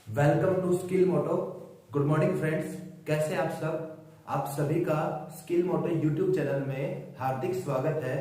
Welcome to Skill Moto. Good morning friends, कैसे आप सब? आप सभी का स्किल मोटो यूट्यूब चैनल में हार्दिक स्वागत है।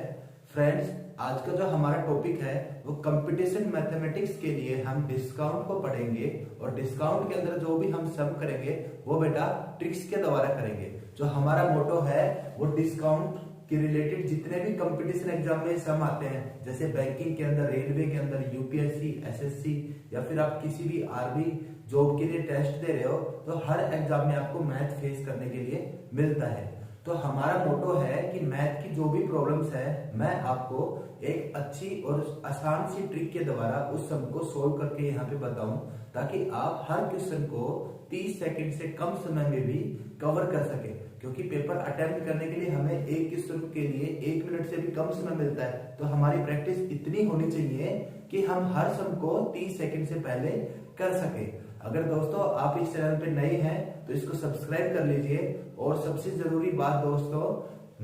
फ्रेंड्स, आज का जो हमारा टॉपिक है वो कंपटीशन मैथमेटिक्स के लिए हम डिस्काउंट को पढ़ेंगे और डिस्काउंट के अंदर जो भी हम सम करेंगे वो बेटा ट्रिक्स के द्वारा करेंगे। जो हमारा मोटो है वो डिस्काउंट के रिलेटेड जितने भी कंपटीशन एग्जाम में सम आते हैं, जैसे बैंकिंग के अंदर, रेलवे के अंदर, यूपीएससी, एसएससी या फिर आप किसी भी आर्मी जॉब के लिए टेस्ट दे रहे हो, तो हर एग्जाम में आपको मैथ फेस करने के लिए मिलता है। तो हमारा मोटो है कि मैथ की जो भी प्रॉब्लम्स है मैं आपको एक अच्छी और आसान सी ट्रिक के द्वारा उस सम को सोल्व करके यहाँ पे बताऊं, ताकि आप हर क्वेश्चन को 30 सेकंड से कम समय में भी कवर कर सके। क्योंकि पेपर अटेम्प्ट करने के लिए हमें एक क्वेश्चन के लिए 1 मिनट से भी कम समय मिलता है, तो हमारी प्रैक्टिस इतनी होनी चाहिए कि हम हर सम को 30 सेकंड से पहले कर सके। अगर दोस्तों आप इस चैनल पे नए हैं तो इसको सब्सक्राइब कर लीजिए। और सबसे जरूरी बात दोस्तों,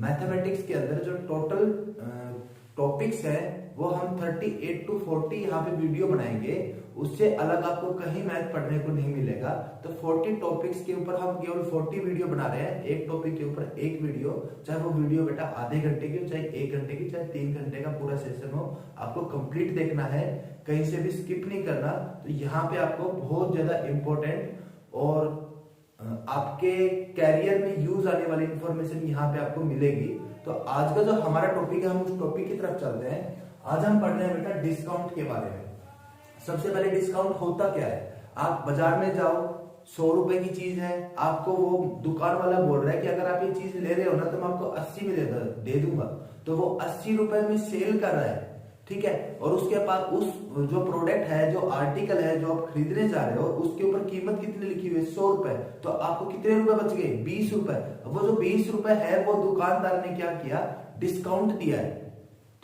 मैथमेटिक्स के अंदर जो टोटल टॉपिक्स है वो हम 38 to 40 यहाँ पे वीडियो बनाएंगे। उससे अलग आपको कहीं मैथ पढ़ने को नहीं मिलेगा। तो 40 टॉपिक्स के ऊपर हम केवल 40 वीडियो बना रहे हैं, एक टॉपिक के ऊपर एक वीडियो। चाहे वो वीडियो बेटा आधे घंटे की हो, चाहे 1 घंटे की, चाहे 3 घंटे का पूरा सेशन हो, आपको कंप्लीट देखना है, कहीं से भी स्किप नहीं करना। तो यहाँ पे आपको बहुत ज्यादा इंपॉर्टेंट और आपके कैरियर में यूज आने वाली इंफॉर्मेशन यहाँ पे आपको मिलेगी। तो आज का जो हमारा टॉपिक है हम उस टॉपिक की तरफ चलते हैं। आज हम पढ़ रहे हैं बेटा डिस्काउंट के बारे में। सबसे पहले डिस्काउंट होता क्या है? आप बाजार में जाओ, 100 रुपए की चीज है, आपको वो दुकान वाला बोल रहा है कि अगर आप ये चीज ले रहे हो ना तो मैं आपको 80 में दे दूंगा। तो वो 80 रुपए में सेल कर रहा है, ठीक है। और उसके पास उस जो प्रोडक्ट है, जो आर्टिकल है, जो आप खरीदने जा रहे हो, उसके ऊपर कीमत कितनी लिखी हुई है? 100 रुपए। तो आपको कितने रुपए बच गए? 20 रुपए। वो जो 20 रुपए है वो दुकानदार ने क्या किया? डिस्काउंट दिया है,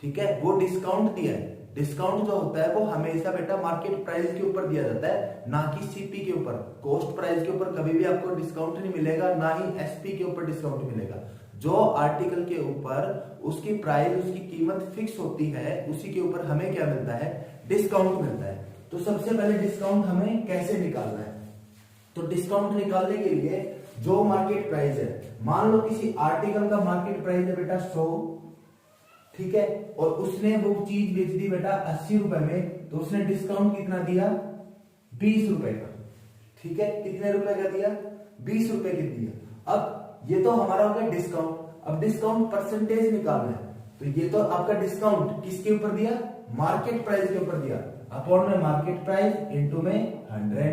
ठीक है। वो डिस्काउंट दिया है। डिस्काउंट जो होता है वो हमेशा बेटा मार्केट प्राइस के ऊपर दिया जाता है, ना कि सीपी के ऊपर। कॉस्ट प्राइस के ऊपर कभी भी आपको डिस्काउंट नहीं मिलेगा, ना ही एसपी के ऊपर डिस्काउंट मिलेगा। जो आर्टिकल के ऊपर उसकी प्राइस, उसकी कीमत फिक्स होती है, उसी के ऊपर हमें क्या मिलता है? डिस्काउंट मिलता है। तो सबसे पहले डिस्काउंट हमें कैसे निकालना है? तो डिस्काउंट निकालने के लिए जो मार्केट प्राइस है, मान लो किसी आर्टिकल का मार्केट प्राइस है बेटा 100, ठीक है, और उसने वो चीज बेच दी बेटा 80 रुपए में, तो उसने डिस्काउंट कितना दिया? 20 रुपए का, ठीक है। कितने रुपए का दिया? 20 रुपए की दिया। अब ये तो हमारा हो गया डिस्काउंट। अब डिस्काउंट परसेंटेज निकालना है, तो ये तो आपका डिस्काउंट किसके ऊपर दिया? मार्केट प्राइस के ऊपर दिया। अपॉन में मार्केट प्राइस इंटू में 100,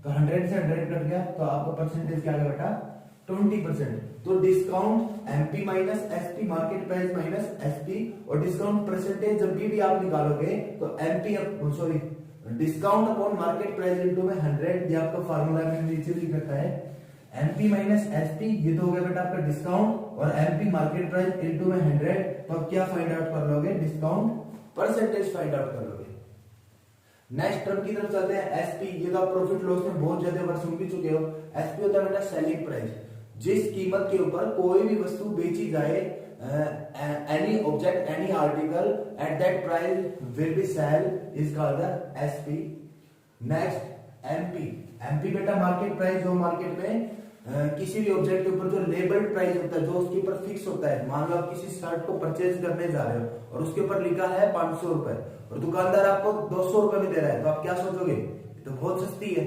तो 100 से 100 कट गया, तो आपका परसेंटेज क्या आ गया बेटा? 20%। तो discount MP minus SP, market price minus SP. और डिस्काउंट परसेंटेज जब भी आप निकालोगे तो MP sorry discount upon market price into में 100, ये आपका फार्मूला में नीचे लिख रखा है। एमपी माइनस एसपी, ये तो हो गया बेटा आपका डिस्काउंट, और एमपी मार्केट प्राइस इंटू में 100। तो आप क्या फाइंड आउट कर लोगे? डिस्काउंट परसेंटेज फाइंड आउट कर लोगे। नेक्स्ट टर्म की तरफ चलते हैं, एसपी। ये तो आप प्रॉफिट लॉस में बहुत ज्यादा बार सुन भी चुके हो। एसपी होता है बेटा सेलिंग प्राइस। जिस कीमत के ऊपर कोई भी वस्तु बेची जाए, any object, any article at that price will be sell is called the SP. Next MP. MP बेटा मार्केट प्राइस, जो मार्केट में किसी भी ऑब्जेक्ट के ऊपर जो लेबल्ड प्राइस होता है, जो उसके ऊपर फिक्स होता है। मान लो आप किसी शर्ट को परचेज करने जा रहे हो और उसके ऊपर लिखा है 500 रुपए और दुकानदार आपको 200 रुपए में दे रहा है, तो आप क्या सोचोगे? तो बहुत सस्ती है।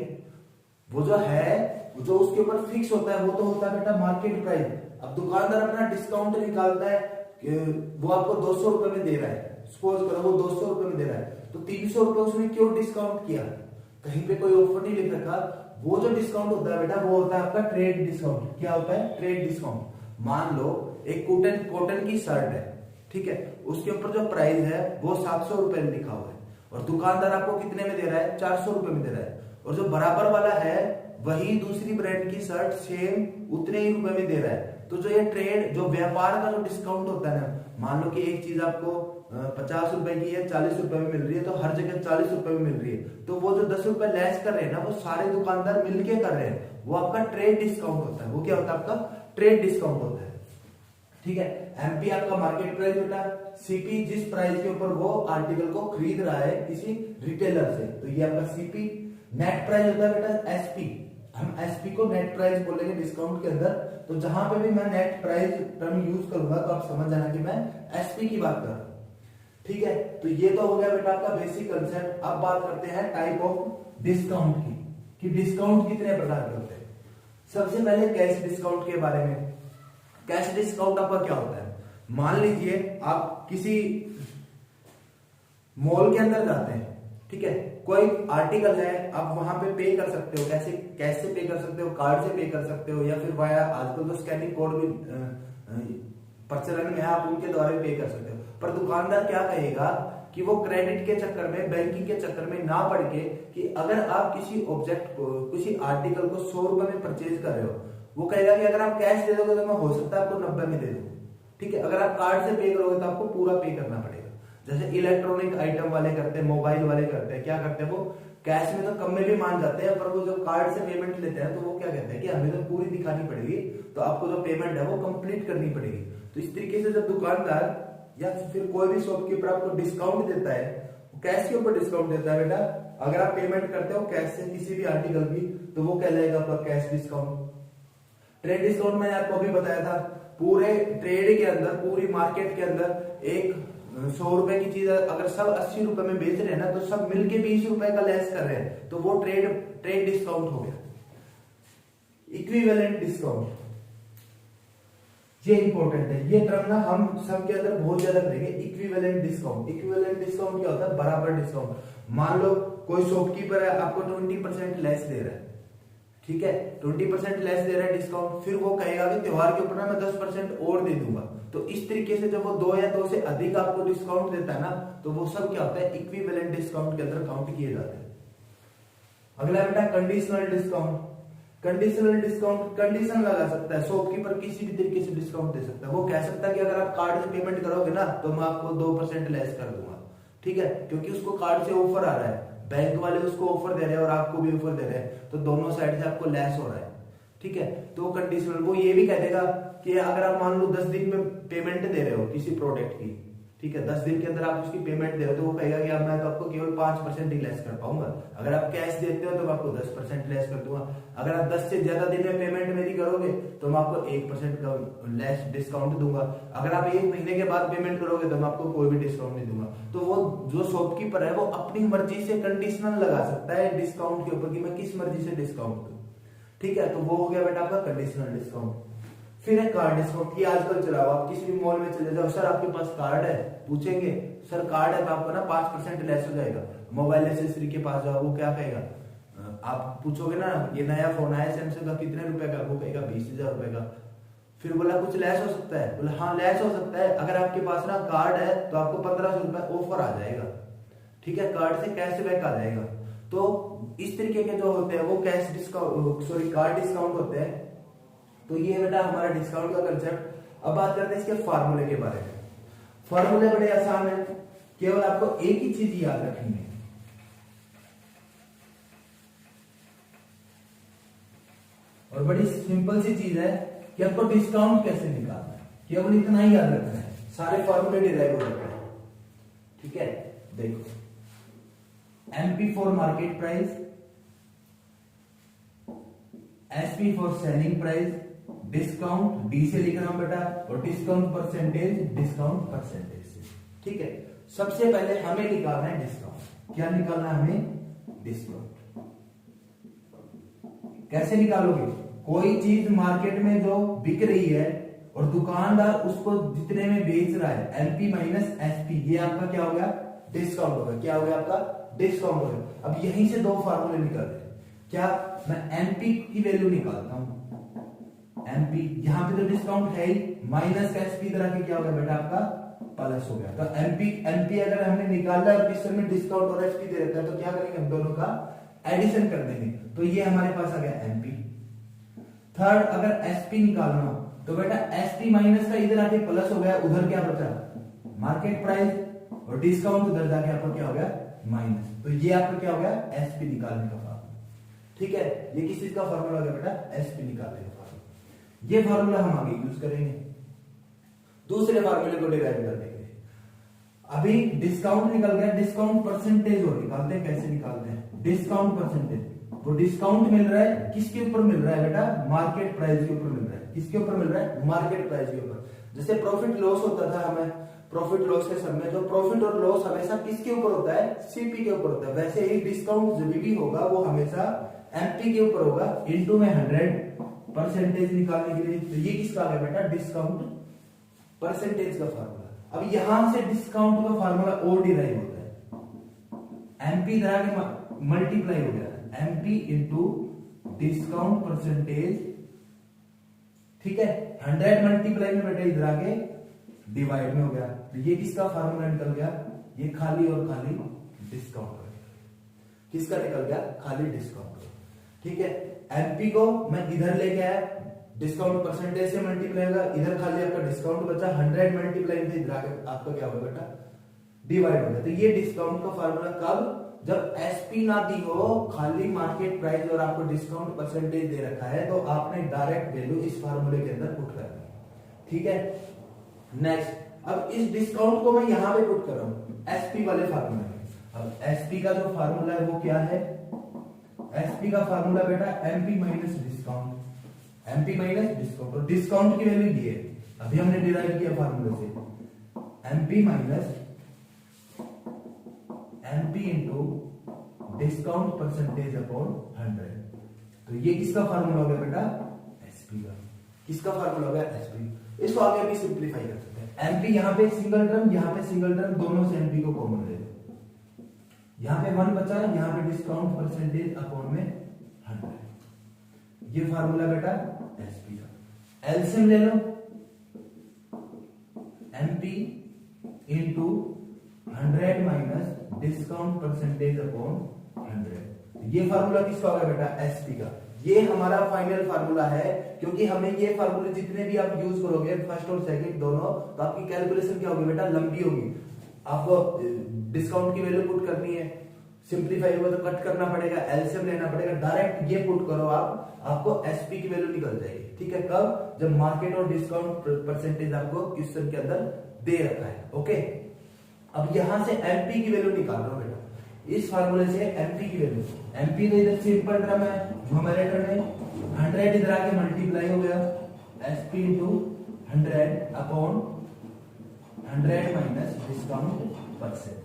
वो जो है, जो उसके ऊपर फिक्स होता है, वो तो होता है बेटा मार्केट प्राइस। अब दुकानदार अपना डिस्काउंट निकालता है कि वो आपको 200 रुपए में दे रहा है। सपोज करो वो 200 रुपए में दे रहा है, तो 300 रुपए उसने क्यों डिस्काउंट किया? कहीं पे कोई ऑफर नहीं लिख रखा। वो जो डिस्काउंट होता है बेटा वो होता है आपका ट्रेड डिस्काउंट। क्या होता है? Trade discount. मान लो एक कॉटन की शर्ट है, ठीक है, उसके ऊपर जो प्राइस है वो 700 रुपए में लिखा हुआ है और दुकानदार आपको कितने में दे रहा है? 400 रुपए में दे रहा है। और जो बराबर वाला है वही दूसरी ब्रांड की शर्ट सेम उतने ही रुपए में दे रहा है। तो जो ये ट्रेड, जो व्यापार का जो डिस्काउंट होता है ना, मान लो कि एक चीज आपको 50 रुपए की है, 40 रुपए में मिल रही है, तो हर जगह 40 रुपए में मिल रही है। तो वो जो 10 रुपए लेस कर रहे हैं ना, वो सारे दुकानदार मिलके कर रहे हैं, वो आपका ट्रेड डिस्काउंट होता है। वो क्या होता है? आपका ट्रेड डिस्काउंट होता है, ठीक है। एमपी आपका मार्केट प्राइस होता है। सीपी जिस प्राइस के ऊपर वो आर्टिकल को खरीद रहा है किसी रिटेलर से, तो ये आपका सीपी। नेट प्राइस होता है बेटा एसपी, हम एसपी को नेट प्राइस बोलेंगे डिस्काउंट के अंदर। तो जहां पे भी मैं नेट प्राइस टर्म यूज करूंगा तो आप समझ जाना कि मैं एसपी की बात कर रहा हूं, ठीक है। तो ये तो हो गया बेटा आपका बेसिक कंसेप्ट। अब बात करते हैं टाइप ऑफ डिस्काउंट की, कि डिस्काउंट कितने प्रकार के होते हैं। सबसे पहले कैश डिस्काउंट के बारे में। कैश डिस्काउंट आपका क्या होता है, मान लीजिए आप किसी मॉल के अंदर जाते हैं, ठीक है, कोई आर्टिकल है, आप वहां पे पे कर सकते हो, कैसे कैश से पे कर सकते हो, कार्ड से पे कर सकते हो, या फिर वाया आजकल तो स्कैनिंग कोड भी प्रचलन में है, आप उनके द्वारा पे कर सकते हो। पर दुकानदार क्या कहेगा कि वो क्रेडिट के चक्कर में, बैंकिंग के चक्कर में ना पड़ के, कि अगर आप किसी ऑब्जेक्ट को, किसी आर्टिकल को 100 रुपए में परचेज कर रहे हो, वो कहेगा कि अगर आप कैश दे दोगे तो मैं हो सकता है आपको 90 में दे दूं, ठीक है। अगर आप कार्ड से पे करोगे तो आपको पूरा पे करना पड़ेगा। जैसे इलेक्ट्रॉनिक आइटम वाले करते हैं, मोबाइल वाले करते हैं, क्या करते हैं वो कैश में तो कम में भी मान जाते हैं, पर वो जब कार्ड से पेमेंट लेते हैं तो वो क्या कहते हैं कि हमें तो पूरी दिखानी पड़ेगी, तो आपको जो पेमेंट है वो कंप्लीट करनी पड़ेगी। तो इस तरीके से जब दुकानदार या फिर कोई भी शॉपकीपर आपको डिस्काउंट देता है, कैश के ऊपर डिस्काउंट देता है बेटा, अगर आप पेमेंट करते हो कैश से किसी भी आर्टिकल की, तो वो कहलाएगा आपका कैश डिस्काउंट। ट्रेड डिस्काउंट मैंने आपको अभी बताया था, पूरे ट्रेड के अंदर, पूरी मार्केट के अंदर एक 100 रुपए की चीज अगर सब 80 रुपए में बेच रहे हैं ना, तो सब मिलके 20 रुपए का लेस कर रहे हैं, तो वो ट्रेड डिस्काउंट हो गया। इक्विवेलेंट डिस्काउंट, ये इंपॉर्टेंट है, ये टर्म ना हम सबके अंदर बहुत ज्यादा करेंगे। इक्विवेलेंट डिस्काउंट, इक्विवेलेंट डिस्काउंट क्या होता है, बराबर डिस्काउंट। मान लो कोई शॉपकीपर है, आपको 20% लेस दे रहा है, ठीक है, 20% लेस दे रहा है डिस्काउंट, फिर वो कहेगा कि त्योहार के ऊपर ना मैं 10% और दे दूंगा। तो इस तरीके से जब वो 2 या 2 से अधिक आपको डिस्काउंट देता है ना, तो वो सब क्या होता है, इक्विवेलेंट डिस्काउंट के अंदर काउंट किए जाते हैं। अगला बेटा conditional discount. Conditional discount condition लगा सकता है, शॉपकीपर किसी भी तरीके से डिस्काउंट दे सकता है। वो कह सकता है कि अगर आप कार्ड से पेमेंट करोगे ना तो मैं आपको 2% लेस कर दूंगा, ठीक है, क्योंकि उसको कार्ड से ऑफर आ रहा है, बैंक वाले उसको ऑफर दे रहे हैं और आपको भी ऑफर दे रहे हैं, तो दोनों साइड से आपको लेस हो रहा है, ठीक है। तो कंडीशनल, वो ये भी कह देगा कि अगर आप मान लो 10 दिन में पेमेंट दे रहे हो किसी प्रोडक्ट की, ठीक है, 10 दिन के अंदर आप उसकी पेमेंट दे रहे हो, तो वो कहेगा कि अब मैं तो आपको केवल 5% ही लेस कर पाऊंगा। अगर आप कैश देते हो तो मैं आपको 10% लेस कर दूंगा। अगर आप 10 से ज्यादा दिन में पेमेंट मेरी करोगे तो मैं आपको 1% का लेस डिस्काउंट दूंगा। अगर आप 1 महीने के बाद पेमेंट करोगे तो मैं आपको कोई भी डिस्काउंट नहीं दूंगा। तो वो जो शॉपकीपर है वो अपनी मर्जी से कंडीशनल लगा सकता है डिस्काउंट के ऊपर कि मैं किस मर्जी से डिस्काउंट दूं, ठीक है। तो वो हो गया बेटा आपका कंडीशनल डिस्काउंट। फिर है कार्ड डिस्काउंट, ये आजकल चला हुआ, आप किसी भी मॉल में चले जाओ, सर आपके पास कार्ड है, पूछेंगे सर कार्ड है तो आपको ना 5% लेस हो जाएगा। मोबाइल एसेसरी के पास जाओ, वो क्या कहेगा, आप पूछोगे ना ये नया फोन आया सैमसंग का कितने रुपए का, वो कहेगा 20,000 रुपए का। फिर बोला कुछ लेस हो सकता है, बोला हाँ लेस हो सकता है, अगर आपके पास ना कार्ड है तो आपको 1500 रुपए ऑफर आ जाएगा, ठीक है, कार्ड से कैशबैक आ जाएगा। तो इस तरीके के जो होते हैं वो cash discount, sorry card discount होते हैं। तो ये बेटा हमारा डिस्काउंट का कंसेप्ट। अब बात करते हैं इसके फार्मूले के बारे में। फार्मूले बड़े आसान है, केवल आपको एक ही चीज याद रखनी है, और बड़ी सिंपल सी चीज है कि आपको डिस्काउंट कैसे निकालना है, केवल इतना ही याद रखना है, सारे फॉर्मूले डिराइव हो जाते हैं, ठीक है। देखो MP for market price, SP for selling price, discount D से लिख रहा हूं बेटा, और डिस्काउंट परसेंटेज डिस्काउंट परसेंटेज से, ठीक है। सबसे पहले हमें निकालना है डिस्काउंट। क्या निकालना है हमें, डिस्काउंट। कैसे निकालोगे, कोई चीज मार्केट में जो बिक रही है और दुकानदार उसको जितने में बेच रहा है, एमपी माइनस एसपी, ये आपका क्या हो गया, डिस्काउंट हो गया। क्या हो गया आपका, डिस्काउंट हो गया। अब यहीं से 2 फार्मूले निकलते हैं। क्या, मैं एमपी की वैल्यू निकालता हूं, एमपी, यहां पे तो डिस्काउंट है ही, माइनस का एसपी तरह के क्या हो गया बेटा आपका, प्लस हो गया। तो एमपी अगर हमने निकाला और किस में डिस्काउंट और एसपी दे रखा है, तो क्या करेंगे, हम दोनों का एडिशन कर देंगे, तो ये हमारे पास आ गया एमपी। थर्ड, अगर एसपी निकालना हो तो बेटा एसपी माइनस का इधर आके प्लस हो गया, उधर क्या बचा, मार्केट प्राइस, और डिस्काउंट उधर जाके आपका क्या हो गया, माइनस। तो ये आपका क्या हो गया, एसपी निकालने का फार्मूला, ठीक है। ये किस चीज का फार्मूला हो गया बेटा, एसपी निकालने का फार्मूला। ये फार्मूला हम आगे यूज करेंगे दूसरे फार्मूले को डिराइव करने के लिए। अभी डिस्काउंट निकल गया, डिस्काउंट परसेंटेज और निकालते हैं। कैसे निकालते हैं, डिस्काउंट परसेंटेज। वो डिस्काउंट मिल रहा है किसके ऊपर मिल रहा है बेटा? मार्केट प्राइस के ऊपर मिल रहा है। किसके ऊपर मिल रहा है? मार्केट प्राइस के ऊपर। जैसे प्रॉफिट लॉस होता था हमें, प्रॉफिट लॉस के समय जो प्रॉफिट और लॉस हमेशा किसके ऊपर होता है? सीपी के ऊपर होता है। वैसे ही डिस्काउंट जो भी होगा वो हमेशा एमपी के ऊपर होगा। इनटू में 100% निकालने के लिए, तो ये किसका आ गया बेटा? डिस्काउंट परसेंटेज का फार्मूला। अब यहां से डिस्काउंट का फार्मूला और डिराइव होता है। एमपी इधर आके मल्टीप्लाई हो गया, एमपी इंटू डिस्काउंट परसेंटेज, ठीक है। 100 मल्टीप्लाई में बेटा इधर आके डिवाइड में हो गया, तो ये किसका फार्मूला निकल गया? ये खाली और खाली डिस्काउंट का। किसका निकल गया? खाली डिस्काउंट का, ठीक है। एमपी को मैं इधर लेके आया, डिस्काउंट परसेंटेज से मल्टीप्लाई होगा, इधर खाली आपका डिस्काउंट बचा, 100 मल्टीप्लाई में इधर आके आपका क्या होगा बेटा? डिवाइड हो गया। तो ये डिस्काउंट का फार्मूला कब? जब एसपी ना दी हो, खाली मार्केट प्राइस और आपको डिस्काउंट परसेंटेज दे रखा है, तो आपने डायरेक्ट वैल्यू इस फार्मूले के अंदर पुट करनी है, ठीक है। नेक्स्ट, अब इस डिस्काउंट को मैं यहां पे पुट कर रहा हूं एसपी वाले फार्मूले में। अब एसपी का जो फार्मूला है वो क्या है? एसपी का फार्मूला बेटा MP minus discount, MP minus discount. और डिस्काउंट की वैल्यू दी है, अभी हमने डिराइव किया फार्मूले से, MP minus MP into discount percentage upon 100। तो ये किसका फार्मूला हो गया बेटा? एसपी का। किसका फार्मूला हो गया? एसपी। इसको आगे भी सिंप्लीफाई कर सकते हैं। एमपी यहां पे सिंगल टर्म, यहां पे सिंगल टर्म, दोनों से एमपी को कॉमन ले लो। यहां पे 1 बचा, यहां पे डिस्काउंट परसेंटेज अपॉन में 100। ये फार्मूला बेटा एसपी का। एलसीएम ले लो, MP into 100 minus discount percentage upon 100। ये फार्मूला किसका होगा बेटा? एसपी का। ये हमारा फाइनल फार्मूला है, क्योंकि हमें ये फार्मूले जितने भी आप यूज करोगे फर्स्ट और सेकंड दोनों, तो आपकी कैलकुलेशन क्या होगी बेटा? लंबी होगी। आपको डिस्काउंट की वैल्यू पुट करनी है, सिंप्लीफाई होगा तो कट करना पड़ेगा, एलसीएम लेना पड़ेगा। डायरेक्ट ये पुट करो आप, आपको एसपी की वैल्यू निकल जाएगी, ठीक है। कब? जब मार्केट और डिस्काउंट परसेंटेज आपको क्वेश्चन के अंदर दे रखा है, ओके। अब यहां से एमपी की वैल्यू निकाल रहा हूं बेटा, इस फार्मूले से एमपी की वैल्यू। एमपी तो इधर सिंपल टर्म है, न्यूमरेटर में 100 इधर आके मल्टीप्लाई हो गया, SP into 100 upon 100 minus discount percentage.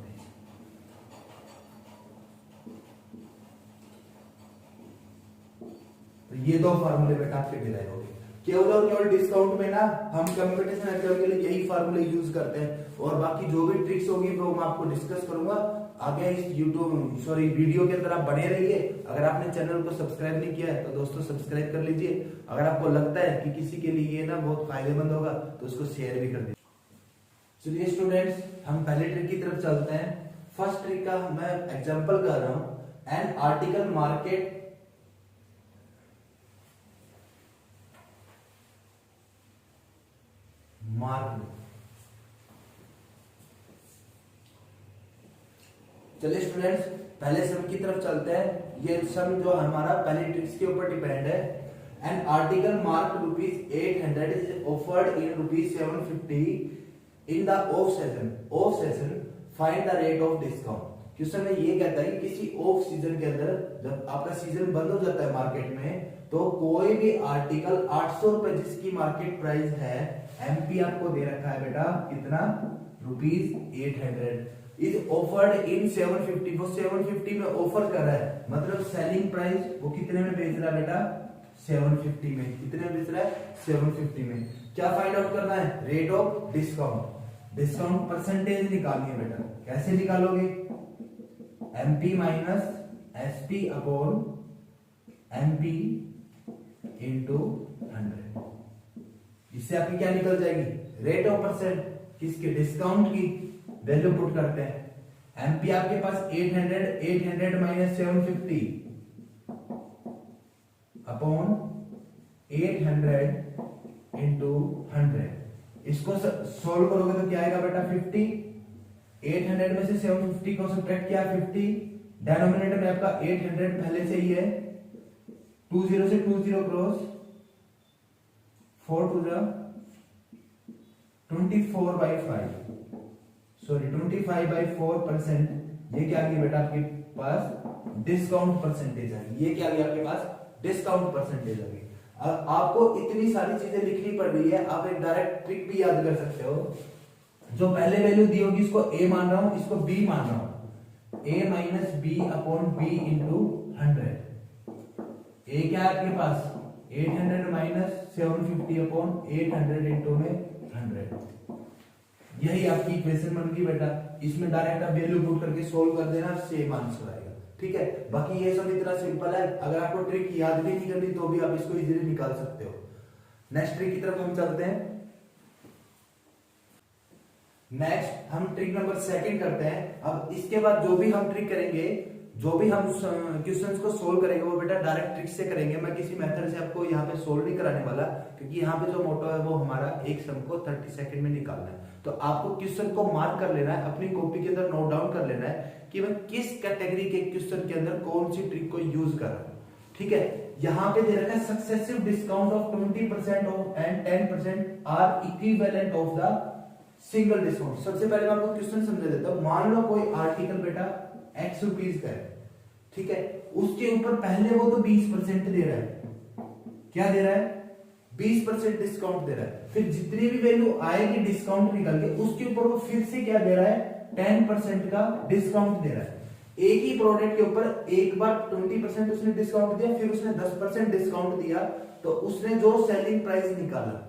तो ये दो फार्मूले बेटा आपके डिराइव हो गए। केवल और केवल डिस्काउंट में ना हम कंपटीशन एग्जाम के लिए यही फार्मूले यूज करते हैं, और बाकी जो भी ट्रिक्स होगी वो मैं आपको डिस्कस करूंगा आगे इस वीडियो के अंदर। आप बने रहिए। अगर आपने चैनल को सब्सक्राइब नहीं किया है तो दोस्तों सब्सक्राइब कर लीजिए। अगर आपको लगता है कि किसी के लिए ये ना बहुत फायदेमंद होगा तो उसको शेयर भी कर दीजिए। चलिए स्टूडेंट्स, हम पहले ट्रिक की तरफ चलते हैं। फर्स्ट ट्रिक का मैं एग्जांपल कर रहा हूं। एन आर्टिकल मार्केट चलिए स्टूडेंट्स, पहले सम की तरफ चलते हैं। ये सम जो हमारा पहले ट्रिक्स के ऊपर डिपेंड है। An article mark ₹800 is offered in ₹750 in the of session. Of session find the rate of discount. Question में ये कहता है कि किसी ऑफ सीजन के अंदर, जब आपका सीजन बंद हो जाता है मार्केट में, तो कोई भी आर्टिकल 800 रुपए जिसकी मार्केट प्राइस है, एमपी आपको दे रखा है बेटा कितना? ₹800 इज ऑफर्ड इन 750। वो 750 में ऑफर कर रहा है, मतलब सेलिंग प्राइस वो कितने में बेच रहा है बेटा? 750 में। कितने में बेच रहा है? 750 में। क्या फाइंड आउट करना है? Rate of discount. Discount percentage निकालनी है बेटा। कैसे निकालोगे? MP minus SP upon MP into 100। इससे आपकी क्या निकल जाएगी? Rate of percent. किसके? डिस्काउंट की वैल्यू पुट करते हैं। एमपी आपके पास 800 माइनस 750 अपॉन 800 इंटू 100। इसको सोल्व करोगे तो क्या आएगा बेटा? 50। 800 में से 750 को सब्ट्रैक्ट किया 50। डिनोमिनेटर में आपका 800 पहले से ही है। 20 से 20 क्रॉस, 4 to the 24/5 सॉरी 25/4%। ये क्या आ गई बेटा आपकी पास डिस्काउंट परसेंटेज आ गई। ये क्या आ गया आपके पास? डिस्काउंट परसेंटेज आ गई। अब आपको इतनी सारी चीजें लिखनी पड़ रही है, आप एक डायरेक्ट ट्रिक भी याद कर सकते हो। जो पहले वैल्यू दी होगी इसको a मान रहा हूं, इसको b मान रहा हूं। a minus B upon B into 100। a क्या है आपके पास? 800 माइनस 750 अपॉन 800 इंटू में 100। यही आपकी इक्वेशन बन गई बेटा। इसमें डायरेक्ट आप वैल्यू पुट करके सोल्व कर देना, सेम आंसर आएगा। ठीक है, बाकी ये सब इतना सिंपल है। अगर आपको ट्रिक याद भी नहीं करनी तो भी आप इसको इजीली निकाल सकते हो। नेक्स्ट ट्रिक की तरफ हम चलते हैं। नेक्स्ट हम ट्रिक नंबर 2 करते हैं। अब इसके बाद जो भी हम ट्रिक करेंगे, जो भी हम क्वेश्चंस को सोल्व करेंगे वो बेटा डायरेक्ट ट्रिक से करेंगे। मैं किसी मेथड से आपको यहाँ पे सोल्व नहीं कराने वाला, क्योंकि यहाँ पे जो मोटो है वो हमारा एक सम को 30 सेकंड में निकालना है। तो आपको क्वेश्चन को मार्क कर लेना है, अपनी कॉपी के अंदर नोट डाउन कर लेना है कि मैं किस कैटेगरी के क्वेश्चन के अंदर कौन सी ट्रिक को यूज कर रहा हूँ। ठीक है, यहाँ पे दे रखा है successive discount of 20% off and 10% are equivalent of the single discount. सबसे पहले मैं आपको क्वेश्चन समझा देता हूं। मान लो कोई आर्टिकल बेटा x रुपीज का है, ठीक है, उसके ऊपर पहले वो तो 20% दे रहा है। क्या दे रहा है? 20% डिस्काउंट दे रहा है। फिर जितनी भी वैल्यू आएगी डिस्काउंट निकल के, उसके ऊपर वो फिर से क्या दे रहा है? 10% का डिस्काउंट दे रहा है। एक ही प्रोडक्ट के ऊपर एक बार 20% उसने डिस्काउंट दिया, फिर उसने 10% डिस्काउंट दिया, तो उसने जो सेलिंग प्राइस निकाला,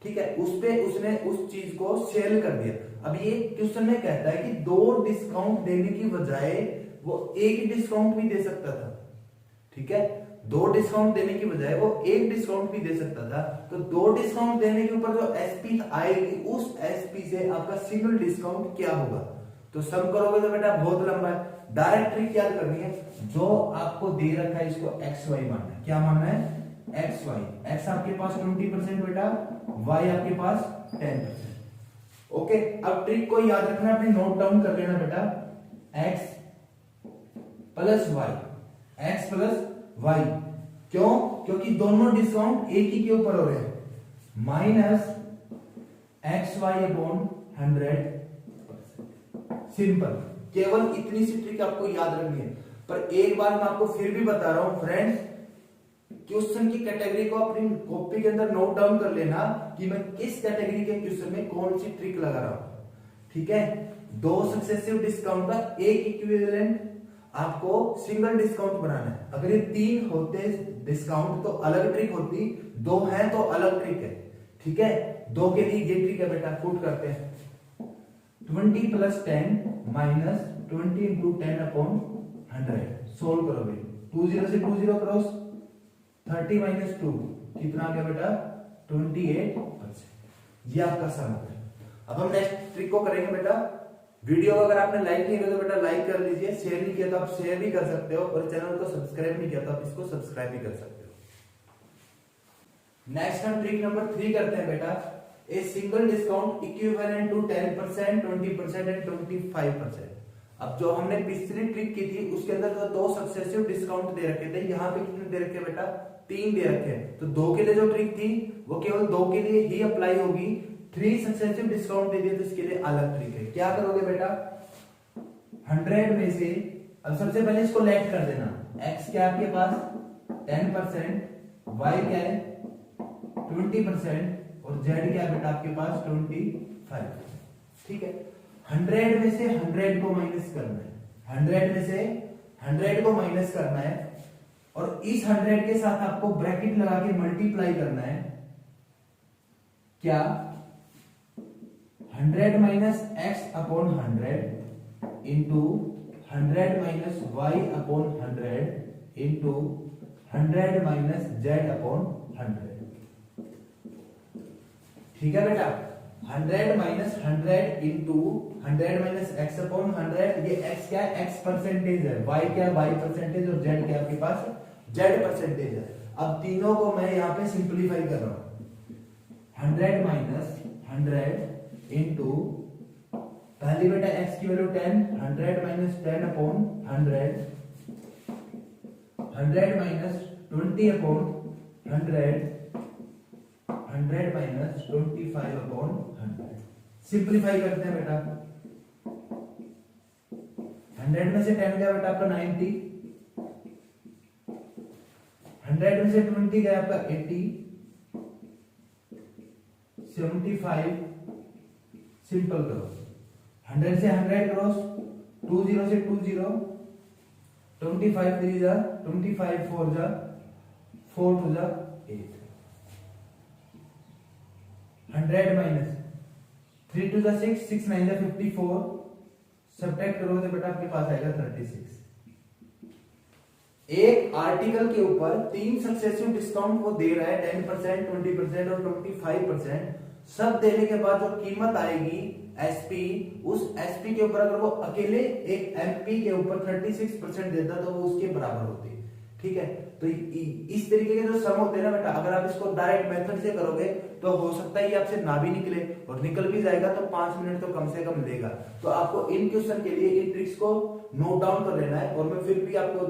ठीक है, उस पे उसने उस चीज को सेल कर दिया। अब ये क्वेश्चन में कहता है कि 2 डिस्काउंट देने की बजाय वो एक ही डिस्काउंट भी दे सकता था। ठीक है, 2 डिस्काउंट देने की बजाय वो एक डिस्काउंट भी दे सकता था। तो 2 डिस्काउंट देने के ऊपर जो एसपी आएगी, उस एसपी से आपका सिंगल डिस्काउंट क्या होगा? तो सम करोगे तो बेटा बहुत लंबा है। डायरेक्ट ट्रिक याद करनी है। जो आपको दे रखा है इसको एक्स वाई मानना है। क्या मानना है? X Y. एक्स आपके पास 20% बेटा, वाई आपके पास 10%। ओके, अब ट्रिक को याद रखना, अपने नोट डाउन कर लेना बेटा। X plus Y, X plus Y. क्यों? क्योंकि दोनों डिस्काउंट एक ही के ऊपर हो रहे हैं। Minus X Y upon 100%। Simple, केवल इतनी सी ट्रिक आपको याद रखनी है। पर एक बार मैं आपको फिर भी बता रहा हूं फ्रेंड्स, क्वेश्चन की कैटेगरी को अपनी कॉपी के अंदर नोट डाउन कर लेना कि मैं किस कैटेगरी के क्वेश्चन में कौन सी ट्रिक लगा रहा हूं। ठीक है, 2 सक्सेसिव डिस्काउंट का एक इक्विवेलेंट आपको सिंगल डिस्काउंट बनाना है। अगर ये 3 होते डिस्काउंट तो अलग ट्रिक होती, 2 है तो अलग ट्रिक है। ठीक है, 2 के लिए ये ट्रिक है बेटा, पुट करते हैं। 20 plus 10 minus 20 into 10 upon 100। Solve करो भाई, 20 से 20 क्रॉस, 30 माइनस 2 कितना आ गया बेटा? 28%। ये आपका सम है। अब हम नेक्स्ट ट्रिक को करेंगे बेटा। वीडियो अगर आपने लाइक नहीं किया तो बेटा लाइक कर लीजिए, शेयर नहीं किया तो आप शेयर भी कर सकते हो, और चैनल को सब्सक्राइब नहीं किया तो आप इसको सब्सक्राइब भी कर सकते हो। नेक्स्ट हम ट्रिक नंबर 3 करते हैं बेटा। A single discount equivalent to 10%, 20% and 25%। अब जो हमने पिछली ट्रिक की थी उसके अंदर जो 2 सक्सेसिव डिस्काउंट दे रखे थे, यहाँ पे कितने दे रखे बेटा? 3 दे रखे हैं। तो 2 के लिए जो ट्रिक थी वो केवल 2 के लिए ही अप्लाई होगी। 3 सक्सेसिव डिस्काउंट दे दिए तो इसके लिए अलग ट्रिक है। क्या करोगे बेटा? 100 में से, अब सबसे पहले इसको लेट कर देना। x क्या आपके पास? 10%, y क्या है? 20%, और z क्या है बेटा आपके पास? 25। ठीक है, 100 में से 100 को माइनस करना है। 100 में से 100 को माइनस करना है, और इस 100 के साथ आपको ब्रैकेट लगा के मल्टीप्लाई करना है। क्या? 100 minus X upon 100 into 100 minus Y upon 100 into 100 minus Z upon 100। ठीक है बेटा, 100 minus 100 into 100 minus X upon 100। ये x क्या है? x परसेंटेज है। y क्या है? y परसेंटेज, और z क्या है आपके पास? z परसेंटेज है। अब तीनों को मैं यहाँ पे सिंप्लीफाई कर रहा हूं। 100 माइनस 100 इंटू, पहली बेटा x की value 10, 100 minus 10 upon 100, 100 minus 20 upon 100, 100 minus 25 upon 100। Simplify करते हैं बेटा। 100 में से 10 गया बेटा आपका 90, 100 में से 20 गया आपका 80, 75, सिंपल करो, 100 से 100 क्रॉस, 20 से 20, 25 3 जा 25 4 जा 4 2 जा 8, 100 माइनस 3 2 जा 6, 6 9 जा 54, सब्ट्रैक्ट करो तो बेटा आपके पास आएगा 36। एक आर्टिकल के ऊपर 3 सक्सेसिव डिस्काउंट वो दे रहा है 10%, 20% और 25%। सब देने के बाद जो कीमत आएगी एसपी, उस एसपी के ऊपर अगर वो अकेले एक एमपी के ऊपर 36% देता तो वो उसके बराबर होती। ठीक है, तो इस तरीके के जो सम होते हैं ना बेटा, अगर आप इसको डायरेक्ट मेथड से करोगे तो हो सकता है ये आपसे ना भी निकले, और निकल भी जाएगा तो 5 मिनट तो कम से कम लेगा। तो आपको इन क्वेश्चन के लिए इन ट्रिक्स को नोट डाउन कर लेना है। और मैं फिर भी आपको